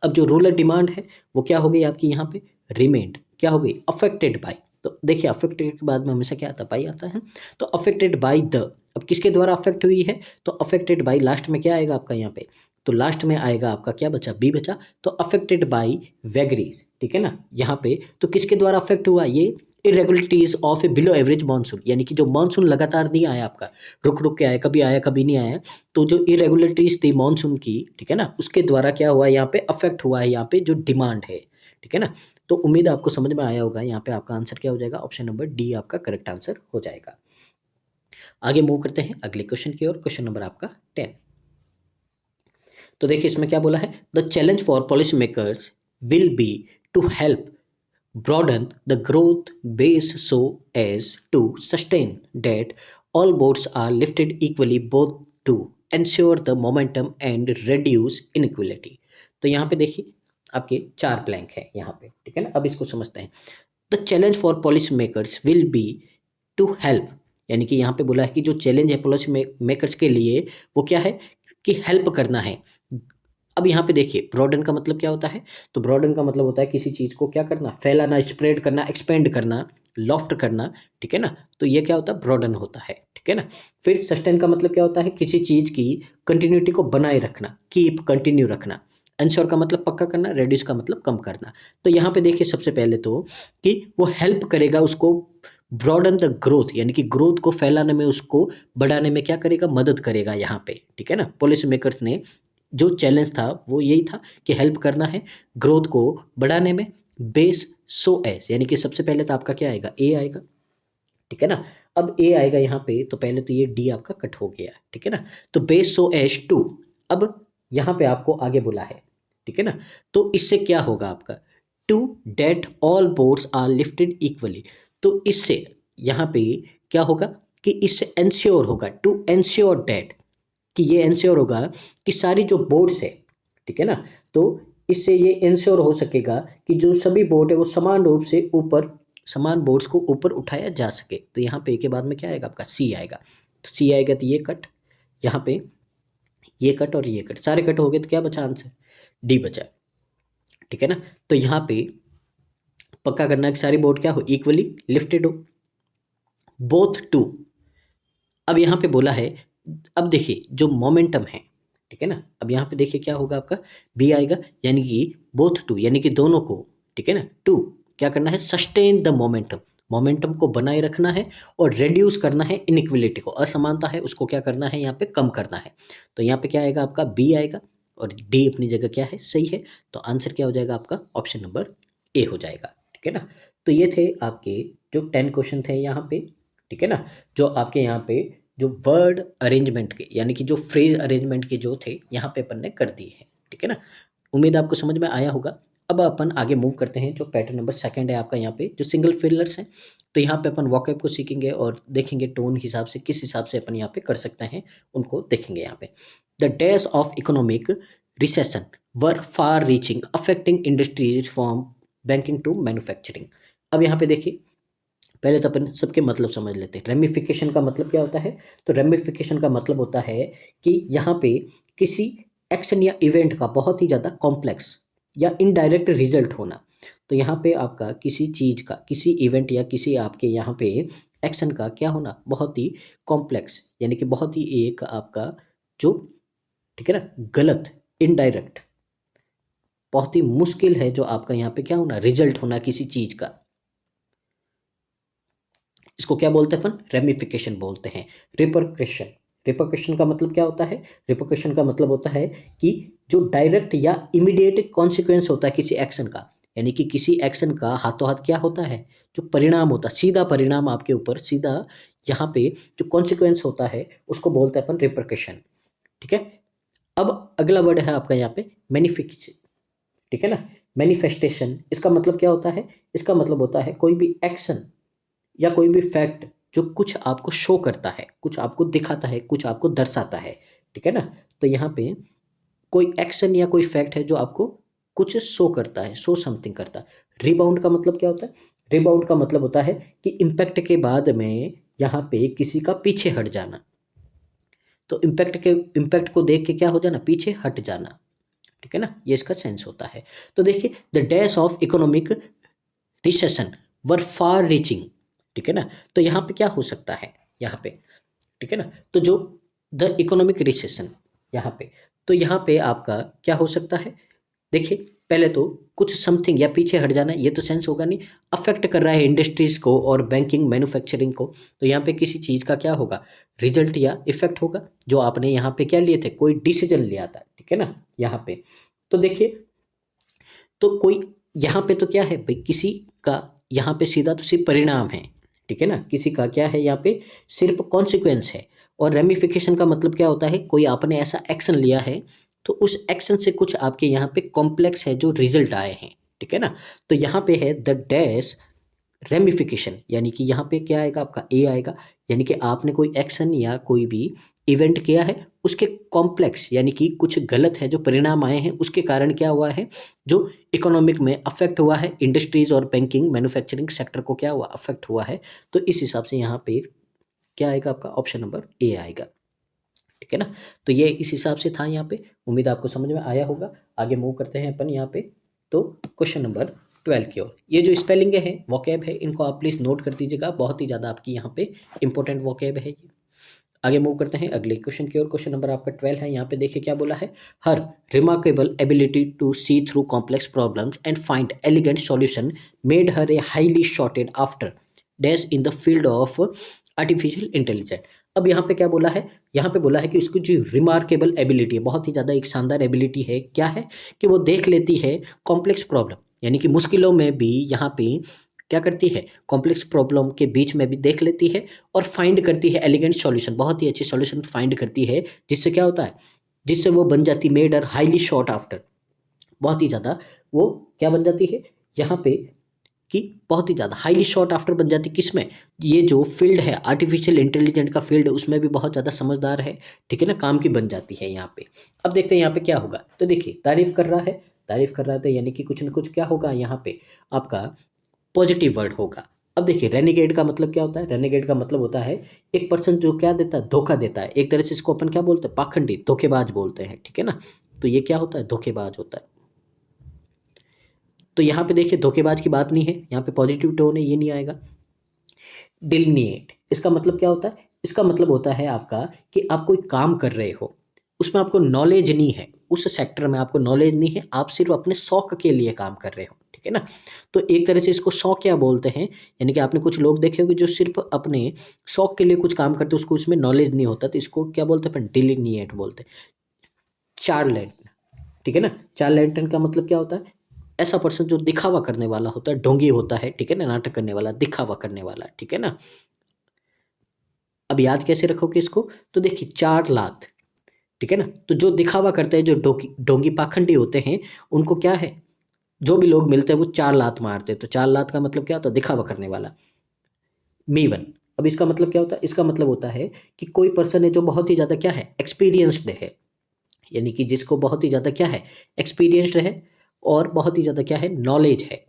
अब जो रूरल डिमांड है वो क्या हो गई आपकी यहाँ पे, रिमेंड क्या हो गई, अफेक्टेड बाय। तो देखिए अफेक्टेड के बाद में हमेशा क्या आता है, बाई आता है। तो अफेक्टेड बाय द, अब किसके द्वारा अफेक्ट हुई है, तो अफेक्टेड बाय लास्ट में क्या आएगा आपका यहाँ पे, तो लास्ट में आएगा आपका क्या बचा, बी बचा। तो अफेक्टेड बाई वेगरीज, ठीक है ना। यहाँ पे तो किसके द्वारा अफेक्ट हुआ, ये irregularities of A below average monsoon, यानी कि जो मानसून लगातार नहीं आया आपका, रुक रुक के आया कभी नहीं आया, तो जो इरेगुलरिटीज थी मानसून की, ठीक है ना, उसके द्वारा क्या हुआ, यहाँ पे अफेक्ट हुआ है यहाँ पे जो डिमांड है, ठीक है ना। तो उम्मीद आपको समझ में आया होगा। यहाँ पे आपका आंसर क्या हो जाएगा, ऑप्शन नंबर डी आपका करेक्ट आंसर हो जाएगा। आगे मूव करते हैं अगले क्वेश्चन की ओर, क्वेश्चन नंबर आपका 10। तो देखिए इसमें क्या बोला है, the challenge for policy makers will be to help broaden the growth base so as to sustain that all boats are lifted equally, both to ensure the momentum and reduce inequality। तो यहाँ पे देखिए आपके 4 blank है यहाँ पे, ठीक है ना। अब इसको समझते हैं। The challenge for policy makers will be to help, यानी कि यहाँ पे बोला है कि जो चैलेंज है पॉलिसी मेकर्स के लिए वो क्या है कि हेल्प करना है। अब यहाँ पे देखिए ब्रॉडन का मतलब क्या होता है, तो ब्रॉडन का मतलब होता है किसी चीज को क्या करना, फैलाना, स्प्रेड करना, एक्सपेंड करना, लॉफ्ट करना, ठीक है ना। तो ये क्या होता है, ब्रॉडन होता है, ठीक है ना। फिर सस्टेन का मतलब क्या होता है, किसी चीज की कंटिन्यूटी को बनाए रखना, कीप कंटिन्यू रखना। इंश्योर का मतलब पक्का करना, रेड्यूस का मतलब कम करना। तो यहाँ पे देखिए सबसे पहले तो कि वो हेल्प करेगा उसको ब्रॉडन द ग्रोथ, यानी कि ग्रोथ को फैलाने में, उसको बढ़ाने में क्या करेगा, मदद करेगा यहाँ पे, ठीक है ना। पॉलिसी मेकर्स ने जो चैलेंज था वो यही था कि हेल्प करना है ग्रोथ को बढ़ाने में, बेस सो एस, यानी कि सबसे पहले तो आपका क्या आएगा, ए आएगा, ठीक है ना। अब ए आएगा यहाँ पे, तो पहले तो ये डी आपका कट हो गया, ठीक है ना। तो बेस सो एस टू, अब यहाँ पे आपको आगे बोला है, ठीक है ना। तो इससे क्या होगा आपका, to date all boards are lifted equally. तो इससे यहाँ पे क्या होगा कि इससे एंश्योर होगा, टू एंश्योर डेट, कि ये इंश्योर होगा कि सारी जो बोर्ड्स है, ठीक है ना, तो इससे ये इंश्योर हो सकेगा कि जो सभी बोर्ड है वो समान रूप से ऊपर, समान बोर्ड्स को ऊपर उठाया जा सके। तो यहाँ पे के बाद में क्या आएगा आपका, सी आएगा। तो सी आएगा तो ये कट, यहाँ पे ये कट और ये कट, सारे कट हो गए, तो क्या बचा आंसर, डी बचा, ठीक है ना। तो यहाँ पे पक्का करना है कि सारी बोर्ड क्या हो, इक्वली लिफ्टेड हो, बोथ टू। अब यहाँ पे बोला है, अब देखिए जो मोमेंटम है, ठीक है ना, अब यहाँ पे देखिए क्या होगा आपका, बी आएगा, यानी कि बोथ टू, यानी कि दोनों को, ठीक है ना, टू क्या करना है, सस्टेन द मोमेंटम, मोमेंटम को बनाए रखना है, और रेड्यूस करना है इनइक्वलिटी को, असमानता है उसको क्या करना है, यहाँ पे कम करना है। तो यहाँ पे क्या आएगा आपका, बी आएगा, और डी अपनी जगह क्या है, सही है। तो आंसर क्या हो जाएगा आपका, ऑप्शन नंबर ए हो जाएगा, ठीक है ना। तो ये थे आपके जो 10 क्वेश्चन थे यहाँ पे, ठीक है ना, जो आपके यहाँ पे जो वर्ड अरेंजमेंट के, यानी कि जो फ्रेज अरेंजमेंट के जो थे यहाँ पे अपन ने कर दिए हैं, ठीक है ना। उम्मीद आपको समझ में आया होगा। अब अपन आगे मूव करते हैं, जो पैटर्न नंबर 2 है आपका, यहाँ पे जो सिंगल फिलर्स हैं, तो यहाँ पे अपन वॉकैब को सीखेंगे और देखेंगे टोन हिसाब से किस हिसाब से अपन यहाँ पे कर सकते हैं, उनको देखेंगे यहाँ पे। The days of economic recession were far reaching affecting industries from banking to manufacturing. अब यहाँ पे देखिए पहले तो अपन सबके मतलब समझ लेते हैं। रेमिफिकेशन का मतलब क्या होता है, तो रेमिफिकेशन का मतलब होता है कि यहाँ पे किसी एक्शन या इवेंट का बहुत ही ज़्यादा कॉम्प्लेक्स या इनडायरेक्ट रिजल्ट होना। तो यहाँ पे आपका किसी चीज़ का, किसी इवेंट या किसी आपके यहाँ पे एक्शन का क्या होना, बहुत ही कॉम्प्लेक्स, यानी कि बहुत ही एक आपका जो, ठीक है ना, गलत, इनडायरेक्ट, बहुत ही मुश्किल है जो आपका यहाँ पे क्या होना, रिजल्ट होना किसी चीज़ का, इसको क्या बोलते हैं अपन, रेमिफिकेशन बोलते हैं। रिपरकशन, रिपरकशन का मतलब क्या होता है, रिपरकशन का मतलब होता है कि जो डायरेक्ट या इमीडिएट कॉन्सिक्वेंस होता है किसी एक्शन का, यानी कि किसी एक्शन का हाथों हाथ क्या होता है, जो परिणाम होता है, सीधा परिणाम आपके ऊपर, सीधा यहाँ पे जो कॉन्सिक्वेंस होता है उसको बोलते हैं अपन रिपरकशन, ठीक है। अब अगला वर्ड है आपका यहाँ पे मैनिफिकेशन, ठीक है ना। मैनिफेस्टेशन, इसका मतलब क्या होता है, इसका मतलब होता है कोई भी एक्शन या कोई भी फैक्ट जो कुछ आपको शो करता है, कुछ आपको दिखाता है, कुछ आपको दर्शाता है, ठीक है ना। तो यहाँ पे कोई एक्शन या कोई फैक्ट है जो आपको कुछ शो करता है, शो समथिंग करता है। रिबाउंड का मतलब क्या होता है, रिबाउंड का मतलब होता है कि इम्पैक्ट के बाद में यहाँ पे किसी का पीछे हट जाना। तो इम्पैक्ट को देख के क्या हो जाना, पीछे हट जाना, ठीक है ना, ये इसका सेंस होता है। तो देखिए the days of economic recession were far reaching, ठीक है ना। तो यहाँ पे क्या हो सकता है, यहाँ पे, ठीक है ना, तो जो द इकोनॉमिक रिसेशन यहाँ पे, तो यहाँ पे आपका क्या हो सकता है, देखिए पहले तो कुछ समथिंग या पीछे हट जाना, ये तो सेंस होगा नहीं, अफेक्ट कर रहा है इंडस्ट्रीज को और बैंकिंग मैन्युफैक्चरिंग को, तो यहाँ पे किसी चीज़ का क्या होगा, रिजल्ट या इफेक्ट होगा, जो आपने यहाँ पे क्या लिए थे, कोई डिसीजन लिया था, ठीक है ना यहाँ पे। तो देखिए, तो कोई यहाँ पे तो क्या है भाई, किसी का यहाँ पे सीधा तो सिर्फ परिणाम है, ठीक है ना, किसी का क्या है यहाँ पे सिर्फ कॉन्सिक्वेंस है। और रेमिफिकेशन का मतलब क्या होता है, कोई आपने ऐसा एक्शन लिया है तो उस एक्शन से कुछ आपके यहाँ पे कॉम्प्लेक्स है जो रिजल्ट आए हैं, ठीक है ना। तो यहाँ पे है द डैश रेमिफिकेशन, यानी कि यहाँ पे क्या आएगा आपका ए आएगा, यानी कि आपने कोई एक्शन या कोई भी इवेंट किया है, उसके कॉम्प्लेक्स यानी कि कुछ गलत है जो परिणाम आए हैं, उसके कारण क्या हुआ है, जो इकोनॉमिक में अफेक्ट हुआ है, इंडस्ट्रीज और बैंकिंग मैन्युफैक्चरिंग सेक्टर को क्या हुआ, अफेक्ट हुआ है। तो इस हिसाब से यहाँ पे क्या आएगा आपका, ऑप्शन नंबर ए आएगा, ठीक है ना। तो ये इस हिसाब से था यहाँ पे, उम्मीद आपको समझ में आया होगा। आगे मूव करते हैं अपन यहाँ पे, तो क्वेश्चन नंबर 12 की ओर। ये जो स्पेलिंग है, वोकैब है, इनको आप प्लीज नोट कर दीजिएगा, बहुत ही ज़्यादा आपकी यहाँ पे इंपॉर्टेंट वोकैब है ये। आगे मूव करते हैं अगले क्वेश्चन की ओर। क्वेश्चन नंबर आपका 12 है, यहाँ पे देखिए क्या बोला है, her remarkable ability to see through complex problems and find elegant solution made her a highly sought after dash in the field of artificial intelligence. अब यहाँ पे क्या बोला है, यहाँ पे बोला है कि उसकी जो रिमार्केबल एबिलिटी है, बहुत ही ज़्यादा एक शानदार एबिलिटी है, क्या है कि वो देख लेती है कॉम्प्लेक्स प्रॉब्लम, यानी कि मुश्किलों में भी यहाँ पे क्या करती है, कॉम्प्लेक्स प्रॉब्लम के बीच में भी देख लेती है, और फाइंड करती है एलिगेंट सॉल्यूशन, बहुत ही अच्छी सॉल्यूशन फाइंड करती है, जिससे क्या होता है, जिससे वो बन जाती मेड और हाईली शॉर्ट आफ्टर, बहुत ही ज़्यादा वो क्या बन जाती है यहाँ पे कि बहुत ही ज़्यादा हाईली शॉर्ट आफ्टर बन जाती, किसमें, ये जो फील्ड है आर्टिफिशियल इंटेलिजेंट का फील्ड है, उसमें भी बहुत ज़्यादा समझदार है, ठीक है ना, काम की बन जाती है यहाँ पे। अब देखते हैं यहाँ पे क्या होगा, तो देखिए तारीफ कर रहा है, तारीफ कर रहा था, यानी कि कुछ ना कुछ क्या होगा यहाँ पे आपका पॉजिटिव वर्ड होगा। अब देखिए रेनिगेड का मतलब क्या होता है, रेनिगेड का मतलब होता है एक पर्सन जो क्या देता है, धोखा देता है, एक तरह से इसको अपन क्या बोलते हैं, पाखंडी, धोखेबाज बोलते हैं, ठीक है ना। तो ये क्या होता है, धोखेबाज होता है। तो यहाँ पे देखिए धोखेबाज की बात नहीं है, यहाँ पे पॉजिटिव टोन है, ये नहीं आएगा। डिलिनिएट, इसका मतलब क्या होता है, इसका मतलब होता है आपका कि आप कोई काम कर रहे हो, उसमें आपको नॉलेज नहीं है, उस सेक्टर में आपको नॉलेज नहीं है, आप सिर्फ अपने शौक के लिए काम कर रहे हो, ठीक है ना। तो एक तरह से इसको शौक क्या बोलते हैं, यानी कि आपने कुछ लोग देखे होंगे जो सिर्फ अपने शौक के लिए कुछ काम करते हैं, उसको उसमें नॉलेज नहीं होता, तो इसको क्या बोलते हैं अपन, डिलिनिएट बोलते हैं। चार्लेंटन, ठीक है ना, चार्लेंटन का मतलब क्या होता है, ऐसा पर्सन जो दिखावा करने वाला होता है, ढोंगी होता है, ठीक है ना, नाटक करने वाला, दिखावा करने वाला, ठीक है ना। अब याद कैसे रखोगे इसको, तो देखिए 4 लात, ठीक है ना, तो जो दिखावा करते हैं, जो ढोंगी ढोंगी पाखंडी होते हैं, उनको क्या है, जो भी लोग मिलते हैं वो 4 लात मारते हैं, तो 4 लात का मतलब क्या होता है, दिखावा करने वाला। मीवन, अब इसका मतलब क्या होता है, इसका मतलब होता है कि कोई पर्सन है जो बहुत ही ज़्यादा क्या है, एक्सपीरियंस्ड है, यानी कि जिसको बहुत ही ज़्यादा क्या है, एक्सपीरियंस्ड है, और बहुत ही ज़्यादा क्या है, नॉलेज है।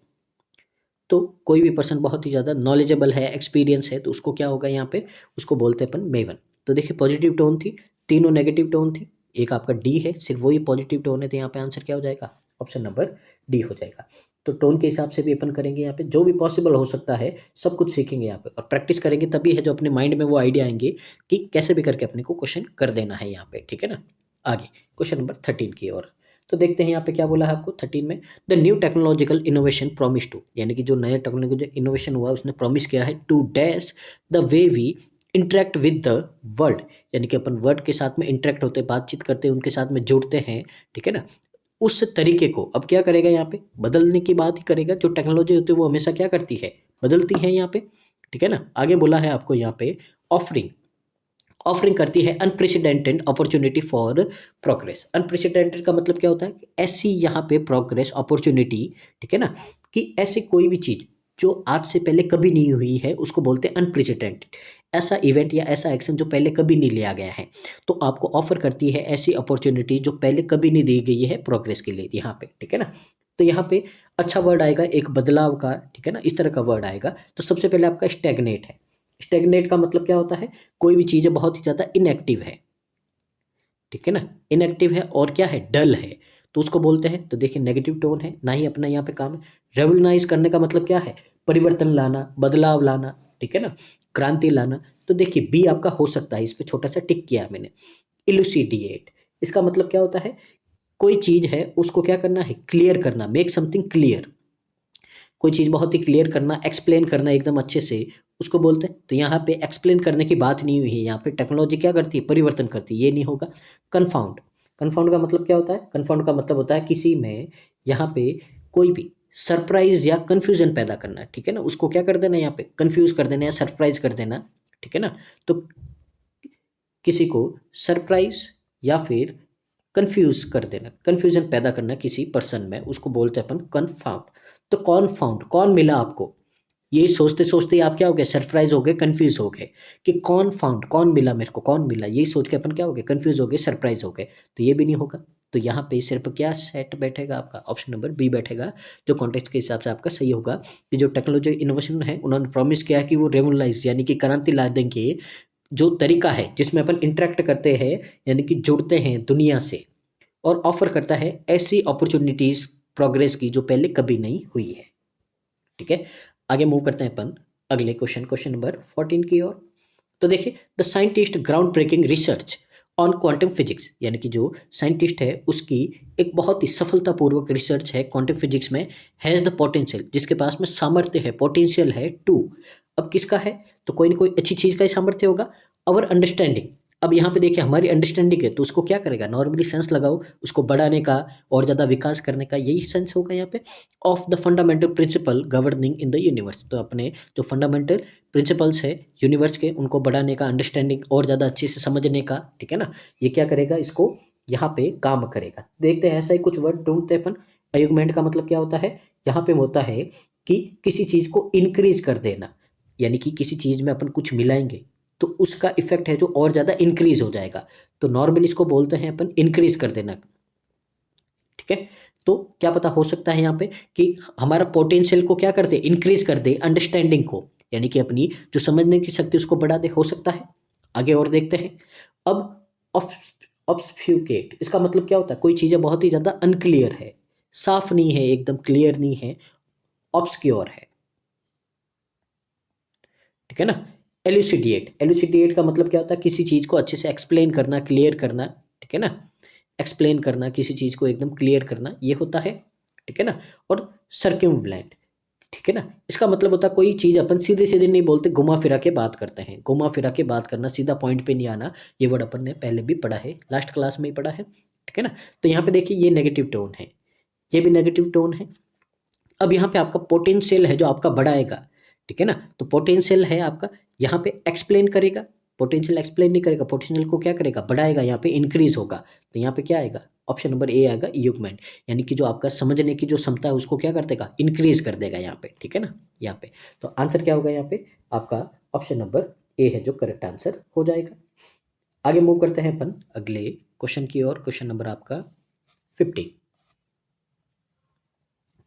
तो कोई भी पर्सन बहुत ही ज़्यादा नॉलेजेबल है, एक्सपीरियंस है, तो उसको क्या होगा यहाँ पे, उसको बोलते हैं अपन मेवन। तो देखिए पॉजिटिव टोन थी, तीनों नेगेटिव टोन थी, एक आपका डी है, सिर्फ वही पॉजिटिव टोन है, तो यहाँ पे आंसर क्या हो जाएगा, ऑप्शन नंबर डी हो जाएगा। तो टोन के हिसाब से भी अपन करेंगे यहाँ पे, जो भी पॉसिबल हो सकता है सब कुछ सीखेंगे यहाँ पे, और प्रैक्टिस करेंगे तभी है जो अपने माइंड में वो आइडिया आएंगे कि कैसे भी करके अपने को क्वेश्चन कर देना है यहाँ पे, ठीक है ना। आगे क्वेश्चन नंबर 13 की ओर, तो देखते हैं यहाँ पे क्या बोला है आपको 13 में, the new technological innovation promise to, यानी कि जो नया टेक्नोलॉजिकल इनोवेशन हुआ उसने प्रॉमिस किया है to dash the way we interact with the world, यानी कि अपन वर्ड के साथ में इंटरेक्ट होते हैं, बातचीत करते हैं, उनके साथ में जुड़ते हैं, ठीक है ना, उस तरीके को अब क्या करेगा यहाँ पे, बदलने की बात ही करेगा। जो टेक्नोलॉजी होती है वो हमेशा क्या करती है, बदलती है यहाँ पे, ठीक है ना। आगे बोला है आपको यहाँ पे ऑफरिंग, ऑफरिंग करती है unprecedented opportunity for progress. Unprecedented का मतलब क्या होता है, ऐसी यहाँ पे प्रोग्रेस अपॉर्चुनिटी, ठीक है ना, कि ऐसी कोई भी चीज़ जो आज से पहले कभी नहीं हुई है उसको बोलते हैं अनप्रेसिडेंटेड, ऐसा इवेंट या ऐसा एक्शन जो पहले कभी नहीं लिया गया है, तो आपको ऑफर करती है ऐसी अपॉर्चुनिटी जो पहले कभी नहीं दी गई है प्रोग्रेस के लिए यहाँ पे, ठीक है ना। तो यहाँ पे अच्छा वर्ड आएगा एक बदलाव का, ठीक है ना, इस तरह का वर्ड आएगा। तो सबसे पहले आपका स्टैग्नेट है, स्टैग्नेट का मतलब क्या होता है, कोई भी चीज़ बहुत ही ज़्यादा इनएक्टिव है, ठीक है ना, इनएक्टिव है और क्या है, डल है, तो उसको बोलते हैं। तो देखिए नेगेटिव टोन है, ना ही अपना यहाँ पे काम है। रेवोल्यूनाइज करने का मतलब क्या है, परिवर्तन लाना, बदलाव लाना, ठीक है ना, क्रांति लाना। तो देखिए बी आपका हो सकता है, इस पे छोटा सा टिक किया है मैंने। इलुसिडिएट, इसका मतलब क्या होता है, कोई चीज़ है उसको क्या करना है, क्लियर करना, मेक समथिंग क्लियर। कोई चीज़ बहुत ही क्लियर करना, एक्सप्लेन करना एकदम अच्छे से, उसको बोलते हैं। तो यहाँ पे एक्सप्लेन करने की बात नहीं हुई है, यहाँ पे टेक्नोलॉजी क्या करती है, परिवर्तन करती है, ये नहीं होगा। कन्फाउंड, कन्फाउंड का मतलब क्या होता है, कन्फाउंड का मतलब होता है किसी में यहाँ पे कोई भी सरप्राइज या कंफ्यूजन पैदा करना, ठीक है ना, उसको क्या कर देना, यहाँ पे कंफ्यूज कर देना या सरप्राइज कर देना, ठीक है ना। तो किसी को सरप्राइज या फिर कंफ्यूज कर देना, कंफ्यूजन पैदा करना किसी पर्सन में, उसको बोलते हैं अपन कन्फाउंड। तो कॉन्फाउंड, कौन मिला आपको, ये सोचते सोचते ही आप क्या हो गए, सरप्राइज हो गए, कंफ्यूज हो गए कि कौन फाउंड, कौन मिला मेरे को, कौन मिला, यही सोच के अपन क्या हो गए, कंफ्यूज हो गए, सरप्राइज हो गए। तो ये भी नहीं होगा। तो यहाँ पे सिर्फ क्या सेट बैठेगा आपका, ऑप्शन नंबर बी बैठेगा, जो कॉन्टेक्स्ट के हिसाब से आपका सही होगा। कि जो टेक्नोलॉजी इनोवेशन है, उन्होंने प्रॉमिस किया है कि वो रेवोल्यूशनाइज यानी कि क्रांति ला देंगे, जो तरीका है जिसमें अपन इंटरेक्ट करते हैं यानी कि जुड़ते हैं दुनिया से, और ऑफर करता है ऐसी अपॉर्चुनिटीज प्रोग्रेस की जो पहले कभी नहीं हुई है। ठीक है, आगे मूव करते हैं अपन अगले क्वेश्चन, क्वेश्चन नंबर 14 की ओर। तो देखिए, the scientist ground breaking research on quantum physics, यानी कि जो साइंटिस्ट है उसकी एक बहुत ही सफलतापूर्वक रिसर्च है क्वांटम फिजिक्स में, हैज़ द पोटेंशियल, जिसके पास में सामर्थ्य है, पोटेंशियल है टू। अब किसका है, तो कोई ना कोई अच्छी चीज़ का ही सामर्थ्य होगा। अवर अंडरस्टैंडिंग, अब यहाँ पे देखिए हमारी अंडरस्टैंडिंग है, तो उसको क्या करेगा, नॉर्मली सेंस लगाओ, उसको बढ़ाने का और ज़्यादा विकास करने का, यही सेंस होगा यहाँ पे। Of the fundamental principle governing in the universe, तो अपने जो फंडामेंटल प्रिंसिपल्स है यूनिवर्स के, उनको बढ़ाने का, अंडरस्टैंडिंग और ज़्यादा अच्छे से समझने का, ठीक है ना, ये क्या करेगा, इसको यहाँ पे काम करेगा। देखते हैं, ऐसा ही कुछ वर्ड ढूंढते हैं अपन। अयुगमेंट का मतलब क्या होता है, यहाँ पे होता है कि किसी चीज़ को इंक्रीज कर देना, यानी कि किसी चीज़ में अपन कुछ मिलाएंगे तो उसका इफेक्ट है जो और ज़्यादा इंक्रीज हो जाएगा, तो नॉर्मली इसको बोलते हैं अपन इंक्रीज कर देना, ठीक है। तो क्या पता हो सकता है यहाँ पे कि हमारा पोटेंशियल को क्या कर दे, इंक्रीज कर दे, अंडरस्टैंडिंग को, यानी कि अपनी जो समझने की शक्ति उसको बढ़ा दे, हो सकता है। आगे और देखते हैं। अब ऑब्फ्यूकेट, इसका मतलब क्या होता है, कोई चीज़ें बहुत ही ज़्यादा अनक्लियर है, साफ नहीं है, एकदम क्लियर नहीं है, ऑब्सक्योर है, ठीक है ना। एलुसिडिएट, एलुसिडिएट का मतलब क्या होता है, किसी चीज़ को अच्छे से एक्सप्लेन करना, क्लियर करना, ठीक है ना, एक्सप्लेन करना, किसी चीज़ को एकदम क्लियर करना, ये होता है, ठीक है ना। और सर्क्यूम्व्लेंट, ठीक है ना, इसका मतलब होता है कोई चीज़ अपन सीधे सीधे नहीं बोलते, घुमा फिरा के बात करते हैं, घुमा फिरा के बात करना, सीधा पॉइंट पे नहीं आना, ये वर्ड अपन ने पहले भी पढ़ा है, लास्ट क्लास में ही पढ़ा है, ठीक है ना। तो यहाँ पे देखिए ये नेगेटिव टोन है, ये भी नेगेटिव टोन है। अब यहाँ पे आपका पोटेंशियल है जो आपका बढ़ाएगा, ठीक है ना, तो पोटेंशियल है आपका, यहाँ पे एक्सप्लेन करेगा, पोटेंशियल एक्सप्लेन नहीं करेगा, पोटेंशियल को क्या करेगा, बढ़ाएगा, यहाँ पे इंक्रीज होगा। तो यहाँ पे क्या आएगा, ऑप्शन नंबर ए आएगा, इक्विपमेंट, यानी कि जो आपका समझने की जो क्षमता है उसको क्या कर देगा, इंक्रीज कर देगा यहाँ पे, ठीक है ना, यहाँ पे। तो आंसर क्या होगा यहाँ पे, आपका ऑप्शन नंबर ए है जो करेक्ट आंसर हो जाएगा। आगे मूव करते हैं अपन अगले क्वेश्चन की ओर, क्वेश्चन नंबर आपका 15।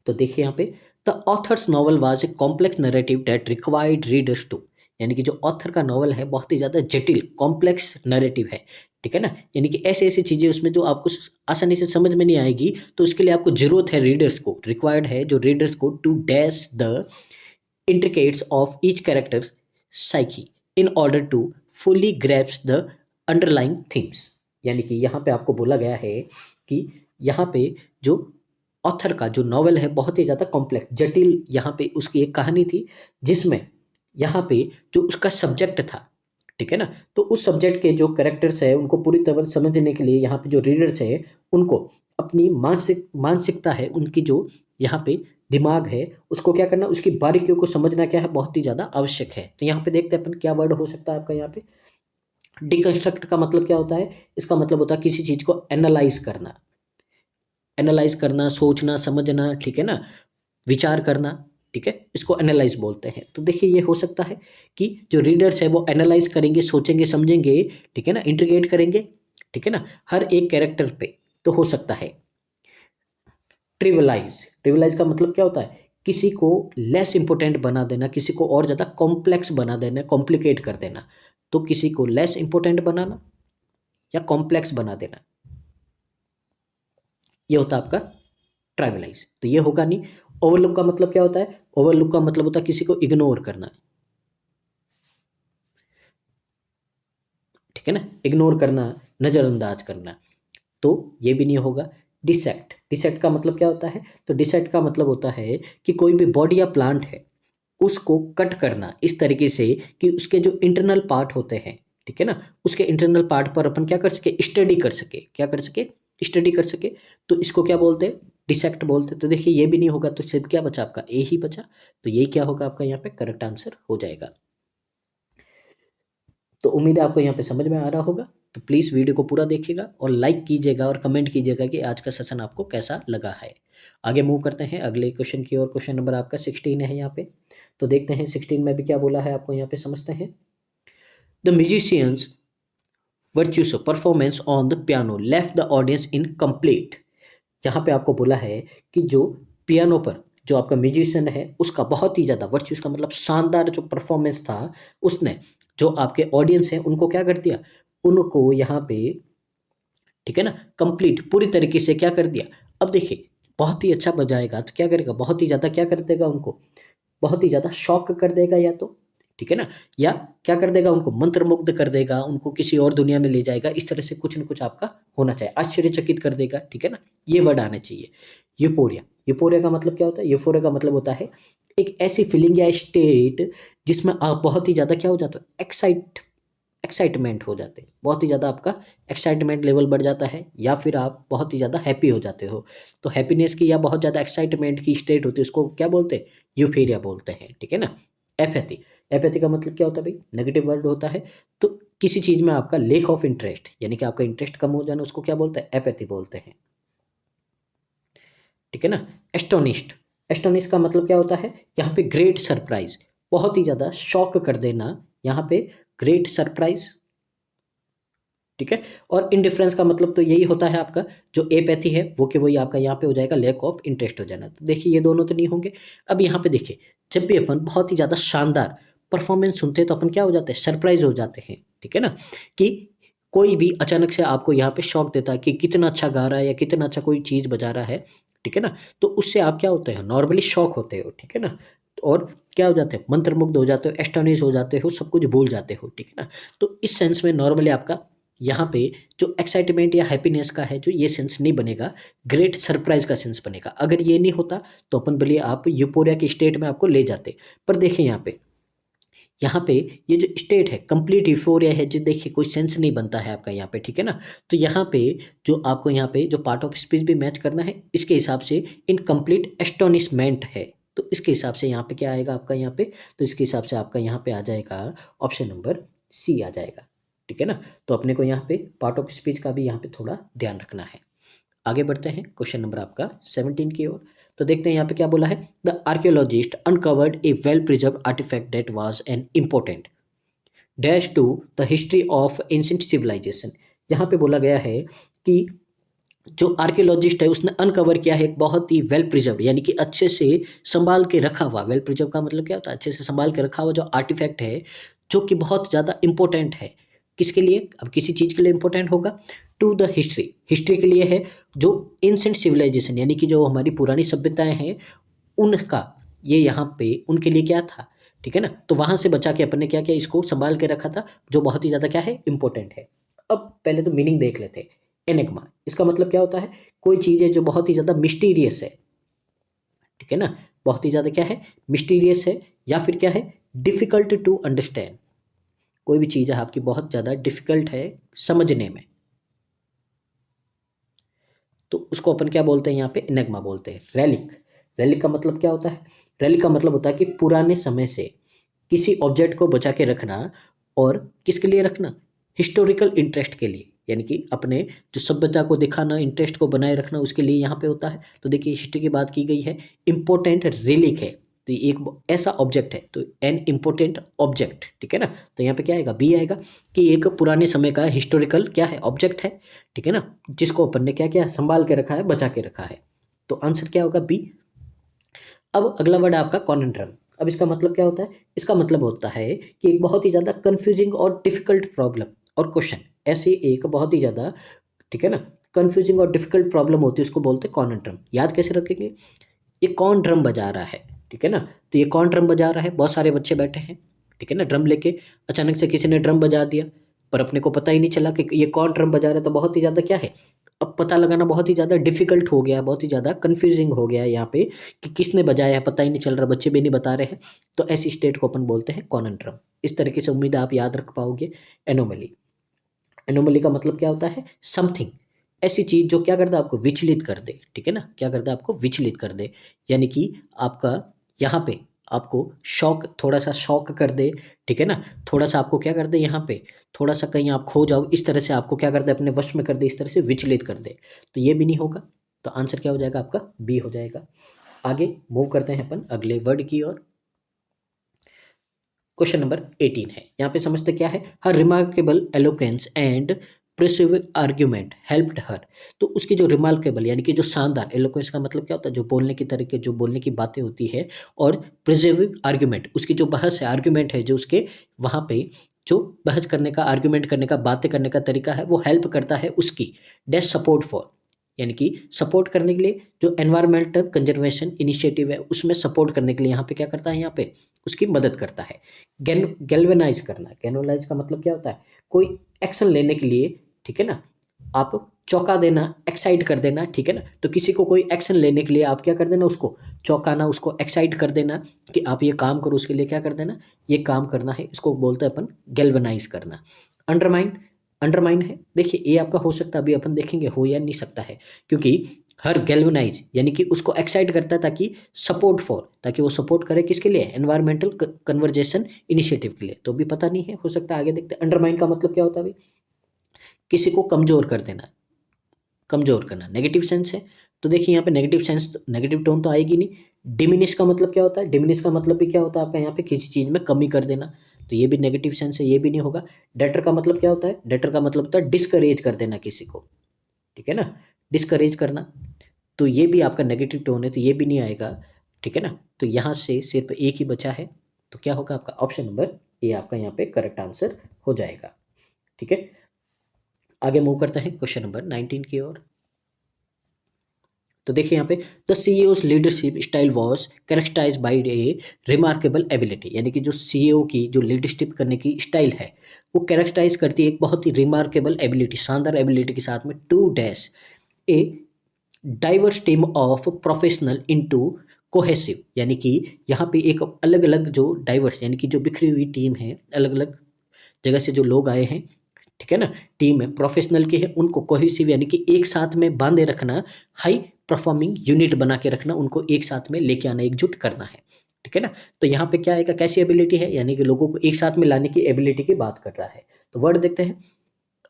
तो देखिए यहाँ पे, the author's novel was a complex narrative that required readers to, यानी कि जो ऑथर का नॉवल है बहुत ही ज़्यादा जटिल कॉम्प्लेक्स नरेटिव है, ठीक है ना, यानी कि ऐसी ऐसी चीज़ें उसमें जो आपको आसानी से समझ में नहीं आएगी, तो उसके लिए आपको जरूरत है रीडर्स को, रिक्वायर्ड है जो रीडर्स को to dash the intricacies of each character's psyche in order to fully grasp the underlying themes, यानी कि यहाँ पे आपको बोला गया है कि यहाँ पे जो ऑथर का जो नॉवल है बहुत ही ज़्यादा कॉम्प्लेक्स जटिल, यहाँ पे उसकी एक कहानी थी जिसमें यहाँ पे जो उसका सब्जेक्ट था, ठीक है ना, तो उस सब्जेक्ट के जो कैरेक्टर्स है उनको पूरी तरह समझने के लिए यहाँ पे जो रीडर्स है उनको अपनी मानसिकता है, उनकी जो यहाँ पे दिमाग है उसको क्या करना, उसकी बारीकियों को समझना क्या है, बहुत ही ज़्यादा आवश्यक है। तो यहाँ पे देखते हैं अपन क्या वर्ड हो सकता है आपका यहाँ पे। डिकंस्ट्रक्ट का मतलब क्या होता है, इसका मतलब होता है किसी चीज़ को एनालाइज करना, एनालाइज करना, सोचना, समझना, ठीक है ना, विचार करना, ठीक है, इसको एनालाइज बोलते हैं। तो देखिए ये हो सकता है कि जो रीडर्स है वो एनालाइज करेंगे, सोचेंगे, समझेंगे, ठीक है ना, इंटीग्रेट करेंगे, ठीक है ना, हर एक कैरेक्टर पे। तो हो सकता है ट्रिवलाइज, ट्रिवलाइज का मतलब क्या होता है, किसी को लेस इंपॉर्टेंट बना देना, किसी को और ज़्यादा कॉम्प्लेक्स बना देना, कॉम्प्लिकेट कर देना। तो किसी को लेस इंपॉर्टेंट बनाना या कॉम्प्लेक्स बना देना, ये होता है आपका ट्राइवलाइज। तो ये होगा नहीं। ओवरलुक का मतलब क्या होता है, ओवरलुक का मतलब होता है किसी को इग्नोर करना, ठीक है ना, इग्नोर करना, नज़रअंदाज करना। तो ये भी नहीं होगा। डिसेक्ट, डिसेक्ट का मतलब क्या होता है? तो डिसेक्ट का मतलब होता है कि कोई भी बॉडी या प्लांट है उसको कट करना इस तरीके से कि उसके जो इंटरनल पार्ट होते हैं, ठीक है ना, उसके इंटरनल पार्ट पर अपन क्या कर सके? स्टडी कर सके। क्या कर सके? स्टडी कर सके। तो इसको क्या बोलते हैं? डिसेक्ट बोलते हैं। तो देखिए ये भी नहीं होगा, तो सिर्फ क्या बचा? आपका ए ही बचा। तो ये क्या होगा आपका यहाँ पे करेक्ट आंसर हो जाएगा। तो उम्मीद है आपको यहाँ पे समझ में आ रहा होगा। तो प्लीज़ वीडियो को पूरा देखिएगा और लाइक कीजिएगा और कमेंट कीजिएगा कि आज का सेशन आपको कैसा लगा है। आगे मूव करते हैं अगले क्वेश्चन की ओर। क्वेश्चन नंबर आपका 16 है यहाँ पे। तो देखते हैं 16 में भी क्या बोला है आपको यहाँ पे, समझते हैं। The musicians virtuoso performance on the piano left the audience in complete. यहाँ पे आपको बोला है कि जो पियानो पर जो आपका म्यूजिशियन है उसका बहुत ही ज़्यादा वर्च्यूस का मतलब शानदार जो परफॉर्मेंस था, उसने जो आपके ऑडियंस है उनको क्या कर दिया? उनको यहाँ पे, ठीक है ना, कंप्लीट पूरी तरीके से क्या कर दिया? अब देखिए बहुत ही अच्छा बजाएगा तो क्या करेगा? बहुत ही ज़्यादा क्या कर देगा उनको? बहुत ही ज़्यादा शॉक कर देगा या तो, ठीक है ना, या क्या कर देगा? उनको मंत्रमुग्ध कर देगा, उनको किसी और दुनिया में ले जाएगा। इस तरह से कुछ न कुछ आपका होना चाहिए, आश्चर्यचकित कर देगा, ठीक है ना, ये वर्ड आना चाहिए। यूफोरिया, यूफोरिया का मतलब क्या होता है? यूफोरिया का मतलब होता है एक ऐसी फीलिंग या स्टेट जिसमें आप बहुत ही ज़्यादा क्या हो जाते हो? एक्साइटमेंट हो जाते हैं, बहुत ही ज़्यादा आपका एक्साइटमेंट लेवल बढ़ जाता है, या फिर आप बहुत ही ज़्यादा हैप्पी हो जाते हो। तो हैप्पीनेस की या बहुत ज़्यादा एक्साइटमेंट की स्टेट होती है, उसको क्या बोलते हैं? यूफेरिया बोलते हैं, ठीक है ना। एपैथी, एपैथी का मतलब क्या होता है भाई? नेगेटिव वर्ड होता है। तो किसी चीज़ में आपका लेक ऑफ इंटरेस्ट यानी कि आपका इंटरेस्ट कम हो जाना, उसको क्या बोलते हैं? एपैथी बोलते हैं, ठीक है ना। एस्टोनिश्ड, एस्टोनिश का मतलब क्या होता है? यहाँ पे ग्रेट सरप्राइज, बहुत ही ज़्यादा शॉक कर देना, यहाँ पे ग्रेट सरप्राइज, ठीक है। और इनडिफरेंस का मतलब तो यही होता है आपका जो एपैथी है वो कि वही आपका यहाँ पे हो जाएगा लैक ऑफ इंटरेस्ट हो जाना। तो देखिए ये दोनों तो नहीं होंगे। अब यहाँ पे देखिए जब भी अपन बहुत ही ज़्यादा शानदार परफॉर्मेंस सुनते हैं तो अपन क्या हो जाते हैं? सरप्राइज हो जाते हैं, ठीक है ना, कि कोई भी अचानक से आपको यहाँ पे शौक देता है कि कितना अच्छा गा रहा है या कितना अच्छा कोई चीज़ बजा रहा है, ठीक है ना। तो उससे आप क्या होते हैं? नॉर्मली शौक होते हो, ठीक है ना। और क्या हो जाते हैं? मंत्रमुग्ध हो जाते हो, एस्टोनिश हो जाते हो, सब कुछ भूल जाते हो, ठीक है ना। तो इस सेंस में नॉर्मली आपका यहाँ पे जो एक्साइटमेंट या हैप्पीनेस का है जो ये सेंस नहीं बनेगा, ग्रेट सरप्राइज का सेंस बनेगा। अगर ये नहीं होता तो अपन बोलिए आप यूफोरिया की स्टेट में आपको ले जाते। पर देखिए यहाँ पे ये जो स्टेट है कंप्लीट यूफोरिया है, जो देखिए कोई सेंस नहीं बनता है आपका यहाँ पे, ठीक है ना। तो यहाँ पे जो आपको यहाँ पे जो पार्ट ऑफ स्पीच भी मैच करना है, इसके हिसाब से इनकम्प्लीट एस्टोनिशमेंट है। तो इसके हिसाब से यहाँ पे क्या आएगा आपका यहाँ पे? तो इसके हिसाब से आपका यहाँ पे आ जाएगा ऑप्शन नंबर सी आ जाएगा, ठीक है ना। तो अपने को यहाँ पे पार्ट ऑफ स्पीच का भी यहाँ पे थोड़ा ध्यान रखना है। आगे बढ़ते हैं क्वेश्चन नंबर आपका 17 की ओर। तो देखते हैं यहाँ पे क्या बोला है। The archaeologist uncovered a well preserve artefact that was an important dash to the history of ancient civilisation. यहाँ पे बोला गया है कि जो आर्कियोलॉजिस्ट है उसने अनकवर किया है एक बहुत ही वेल प्रिजर्व यानी कि अच्छे से संभाल के रखा हुआ, वेल प्रिजर्व का मतलब क्या होता है? अच्छे से संभाल के रखा हुआ जो आर्टिफैक्ट है जो कि बहुत ज़्यादा इंपॉर्टेंट है। किसके लिए? अब किसी चीज़ के लिए इंपॉर्टेंट होगा, टू द हिस्ट्री, हिस्ट्री के लिए है, जो एंशिएंट सिविलाइजेशन यानी कि जो हमारी पुरानी सभ्यताएं हैं उनका, ये यहाँ पे उनके लिए क्या था, ठीक है ना। तो वहाँ से बचा के अपन ने क्या किया? इसको संभाल के रखा था, जो बहुत ही ज़्यादा क्या है? इंपॉर्टेंट है। अब पहले तो मीनिंग देख लेते हैं। एनिग्मा, इसका मतलब क्या होता है? कोई चीज़ है जो बहुत ही ज़्यादा मिस्टीरियस है, ठीक है ना, बहुत ही ज़्यादा क्या है? मिस्टीरियस है, या फिर क्या है? Difficult to understand. कोई भी चीज़ है आपकी बहुत ज़्यादा डिफ़िकल्ट है समझने में, तो उसको अपन क्या बोलते हैं? यहाँ पे एनिग्मा बोलते हैं। रेलिक, रेलिक का मतलब क्या होता है? रेलिक का मतलब होता है कि पुराने समय से किसी ऑब्जेक्ट को बचा के रखना, और किसके लिए रखना? हिस्टोरिकल इंटरेस्ट के लिए, यानी कि अपने जो सभ्यता को दिखाना, इंटरेस्ट को बनाए रखना, उसके लिए यहाँ पे होता है। तो देखिए हिस्ट्री की बात की गई है, इंपॉर्टेंट रिलिक है, तो ये एक ऐसा ऑब्जेक्ट है, तो एन इम्पोर्टेंट ऑब्जेक्ट, ठीक है ना। तो यहाँ पे क्या आएगा? बी आएगा कि एक पुराने समय का हिस्टोरिकल क्या है? ऑब्जेक्ट है, ठीक है ना, जिसको अपन ने क्या क्या संभाल के रखा है, बचा के रखा है। तो आंसर क्या होगा? बी। अब अगला वर्ड है आपका कॉन्ड्रम। अब इसका मतलब क्या होता है? इसका मतलब होता है कि एक बहुत ही ज़्यादा कंफ्यूजिंग और डिफिकल्ट प्रॉब्लम और क्वेश्चन, ऐसे एक बहुत ही ज़्यादा, ठीक है ना, कंफ्यूजिंग और डिफिकल्ट प्रॉब्लम होती है, उसको बोलते हैं कॉन्ड्रम। याद कैसे रखेंगे? ये कौन ड्रम बजा रहा है, ठीक है ना। तो ये कौन ड्रम बजा रहा है? बहुत सारे बच्चे बैठे हैं, ठीक है ना, ड्रम लेके अचानक से किसी ने ड्रम बजा दिया, पर अपने को पता ही नहीं चला कि ये कौन ड्रम बजा रहा है। तो बहुत ही ज़्यादा क्या है? अब पता लगाना बहुत ही ज़्यादा डिफिकल्ट हो गया, बहुत ही ज़्यादा कंफ्यूजिंग हो गया है यहाँ पे कि किसने बजाया है, पता ही नहीं चल रहा, बच्चे भी नहीं बता रहे हैं। तो ऐसी स्टेट को अपन बोलते हैं कॉनन्ड्रम। इस तरीके से उम्मीद है आप याद रख पाओगे। एनोमली, एनोमली का मतलब क्या होता है? समथिंग, ऐसी चीज जो क्या करता है, आपको विचलित कर दे, ठीक है ना, क्या करता है, आपको विचलित कर दे, यानी कि आपका यहाँ पे आपको शौक, थोड़ा सा शौक कर दे, ठीक है ना, थोड़ा सा आपको क्या कर दे, यहाँ पे थोड़ा सा कहीं आप खो जाओ, इस तरह से आपको क्या कर दे, अपने वश में कर दे, इस तरह से विचलित कर दे। तो ये भी नहीं होगा, तो आंसर क्या हो जाएगा आपका? बी हो जाएगा। आगे मूव करते हैं अपन अगले वर्ड की ओर। क्वेश्चन नंबर 18 है, यहाँ पे समझते क्या है? Her remarkable eloquence and precise argument helped her. तो उसकी जो रिमार्केबल यानी कि जो शानदार, एलोक्वेंस का मतलब क्या होता है? जो बोलने की तरीके, जो बोलने की बातें होती है, और प्रिसिव आर्ग्यूमेंट, उसकी जो बहस है, आर्ग्यूमेंट है जो उसके वहाँ पे जो बहस करने का, आर्ग्यूमेंट करने का, बातें करने का तरीका है, वो हेल्प करता है उसकी डैश सपोर्ट फॉर, यानी कि सपोर्ट करने के लिए, जो एनवायरमेंटल कंजर्वेशन इनिशिएटिव है उसमें सपोर्ट करने के लिए यहाँ पे क्या करता है, यहाँ पे उसकी मदद करता है। गैल्वेनाइज करना, गैल्वेनाइज का मतलब क्या होता है? कोई एक्शन लेने के लिए, ठीक है ना, आप चौंका देना, एक्साइट कर देना, ठीक है ना, तो किसी को कोई एक्शन लेने के लिए आप क्या कर देना, उसको चौंकाना, उसको एक्साइट कर देना कि आप ये काम करो, उसके लिए क्या कर देना, ये काम करना है, इसको बोलते हैं अपन गैल्वेनाइज करना। अंडरमाइन, अंडरमाइन है, देखिए ये आपका हो सकता है, अभी अपन देखेंगे हो या नहीं सकता है, क्योंकि हर गैल्वेनाइज यानी कि उसको एक्साइट करता है, ताकि सपोर्ट फॉर, ताकि वो सपोर्ट करे किसके लिए? एनवायरमेंटल कन्वर्जेशन इनिशिएटिव के लिए। तो भी पता नहीं है, हो सकता है आगे देखते हैं। अंडरमाइन का मतलब क्या होता है? भाई किसी को कमजोर कर देना, कमजोर करना, नेगेटिव सेंस है। तो देखिए यहाँ पे नेगेटिव सेंस, नेगेटिव टोन तो आएगी नहीं। डिमिनिश का मतलब क्या होता है? डिमिनिश का मतलब भी क्या होता है आपका? यहाँ पे किसी चीज में कमी कर देना, तो ये भी नेगेटिव सेंस है, ये भी नहीं होगा। डेटर का मतलब क्या होता है? डेटर का मतलब होता है डिस्करेज कर देना किसी को, ठीक है ना, डिस्करेज करना, तो ये भी आपका नेगेटिव टोन है, तो ये भी नहीं आएगा, ठीक है ना। तो यहाँ से सिर्फ एक ही बचा है, तो क्या होगा आपका? ऑप्शन नंबर ए आपका यहाँ पे करेक्ट आंसर हो जाएगा, ठीक है। आगे मूव करते हैं क्वेश्चन नंबर 19 की ओर। तो देखिए यहाँ पे, the CEO's leadership style was characterize by a remarkable ability, यानी कि जो सीईओ की जो लीडरशिप करने की स्टाइल है, वो कैरेक्टराइज करती है एक बहुत ही रिमार्केबल एबिलिटी, शानदार एबिलिटी के साथ में, to dash a diverse team of professional into cohesive, यानी कि यहाँ पे एक अलग अलग जो डाइवर्स यानी कि जो बिखरी हुई टीम है, अलग अलग जगह से जो लोग आए हैं, ठीक है ना, टीम है, प्रोफेशनल की है, उनको कोहेसिव यानी कि एक साथ में बांधे रखना, हाई परफॉर्मिंग यूनिट बना के रखना, उनको एक साथ में लेके आना, एकजुट करना है, ठीक है ना। तो यहाँ पे क्या आएगा? कैसी एबिलिटी है? यानी कि लोगों को एक साथ में लाने की एबिलिटी की बात कर रहा है। तो वर्ड देखते हैं।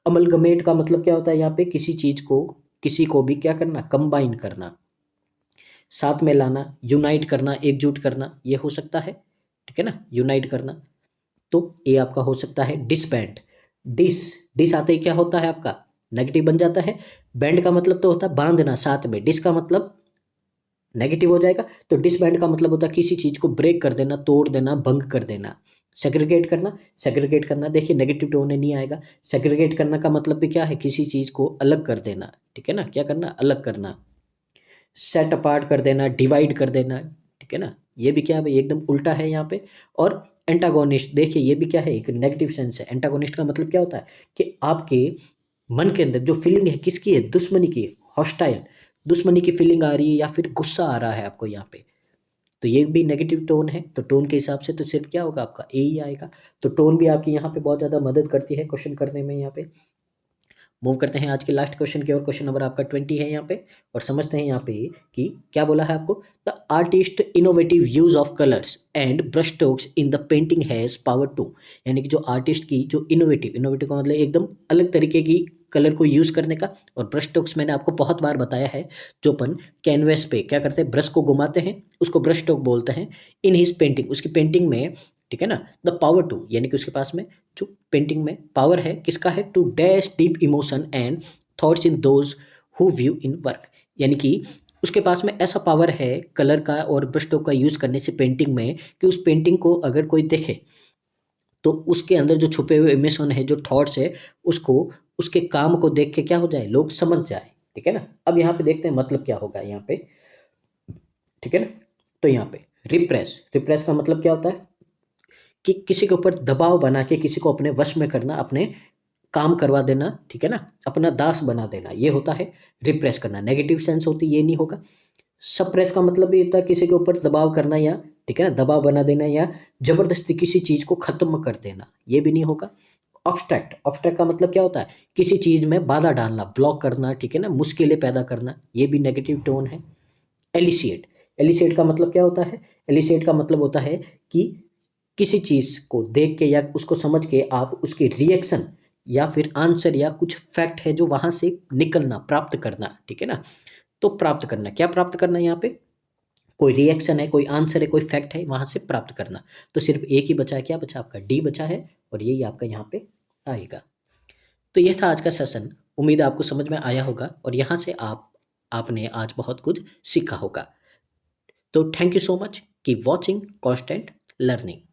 अमलगमेट का मतलब क्या होता है? यहाँ पे किसी चीज को, किसी को भी क्या करना? कंबाइन करना, साथ में लाना, यूनाइट करना, एकजुट करना, ये हो सकता है, ठीक है ना, यूनाइट करना। तो ये आपका हो सकता है डिसबैंड। डिस, डिस आते ही क्या होता है आपका? नेगेटिव बन जाता है। बैंड का मतलब तो होता है बांधना साथ में, डिस का मतलब नेगेटिव हो जाएगा। तो डिसबैंड का मतलब होता है किसी चीज को ब्रेक कर देना, तोड़ देना, भंग कर देना। सेग्रीगेट करना, सेग्रीगेट करना, देखिए नेगेटिव टोन नहीं आएगा। सेग्रीगेट करना का मतलब भी क्या है? किसी चीज को अलग कर देना, ठीक है ना, क्या करना? अलग करना। सेट अपार्ट कर देना, डिवाइड कर देना, ठीक है ना, ये भी क्या है भाई? एकदम उल्टा है यहाँ पे। और एंटागोनिस्ट, देखिए ये भी क्या है? एक नेगेटिव सेंस है। एंटागोनिस्ट का मतलब क्या होता है? कि आपके मन के अंदर जो फीलिंग है किसकी है? दुश्मनी की, हॉस्टाइल, दुश्मनी की फीलिंग आ रही है, या फिर गुस्सा आ रहा है आपको यहाँ पे, तो ये भी नेगेटिव टोन है। तो टोन के हिसाब से तो सिर्फ क्या होगा आपका? ए ही आएगा। तो टोन भी आपकी यहाँ पे बहुत ज़्यादा मदद करती है क्वेश्चन करने में। यहाँ पे मूव करते हैं आज के लास्ट क्वेश्चन की ओर। क्वेश्चन नंबर आपका 20 है यहाँ पे, और समझते हैं यहाँ पे कि क्या बोला है आपको। The artist innovative use of colours and brush strokes in the painting has power to, यानी कि जो आर्टिस्ट की जो इनोवेटिव, इनोवेटिव का मतलब एकदम अलग तरीके की कलर को यूज करने का, और ब्रश स्ट्रोक्स मैंने आपको बहुत बार बताया है, जो अपन कैनवेस पे क्या करते हैं? ब्रश को घुमाते हैं, उसको ब्रश स्ट्रोक बोलते हैं। इन हिज पेंटिंग, उसकी पेंटिंग में, ठीक है ना, द पावर टू, यानी कि उसके पास में जो पेंटिंग में पावर है, किसका है? To dash deep emotion and thoughts in those who view in work, यानी कि उसके पास में ऐसा पावर है कलर का और ब्रश स्ट्रोक का यूज करने से पेंटिंग में, कि उस पेंटिंग को अगर कोई देखे तो उसके अंदर जो छुपे हुए इमोशन है, जो थॉट्स है, उसको, उसके काम को देख के क्या हो जाए? लोग समझ जाए, ठीक है ना। अब यहाँ पे देखते हैं मतलब क्या होगा यहाँ पे, ठीक है ना। तो यहाँ पे रिप्रेस, रिप्रेस का मतलब क्या होता है? कि किसी के ऊपर दबाव बना के किसी को अपने वश में करना, अपने काम करवा देना, ठीक है ना, अपना दास बना देना, ये होता है रिप्रेस करना। नेगेटिव सेंस होती ये नहीं होगा। सप्रेस का मतलब ये होता है किसी के ऊपर दबाव करना, या ठीक है ना, दबाव बना देना या जबरदस्ती किसी चीज को खत्म कर देना, ये भी नहीं होगा। ऑब्स्ट्रैक्ट, ऑब्स्ट्रैक्ट का मतलब क्या होता है, किसी चीज में बाधा डालना, ब्लॉक करना, ठीक है ना, मुश्किलें पैदा करना, ये भी नेगेटिव टोन है। एलिसिएट, एलिसिएट का मतलब क्या होता है, एलिसिएट का मतलब होता है कि किसी चीज को देख के या उसको समझ के आप उसके रिएक्शन या फिर आंसर या कुछ फैक्ट है जो वहां से निकलना, प्राप्त करना, ठीक है ना। तो प्राप्त करना, क्या प्राप्त करना है यहाँ पे, कोई रिएक्शन है, कोई आंसर है, कोई फैक्ट है, वहां से प्राप्त करना। तो सिर्फ एक ही बचा है, क्या बचा आपका, डी बचा है, और यही आपका यहाँ पे आएगा। तो यह था आज का सेशन। उम्मीद है आपको समझ में आया होगा और यहाँ से आपने आज बहुत कुछ सीखा होगा। तो thank you so much, keep watching constant learning.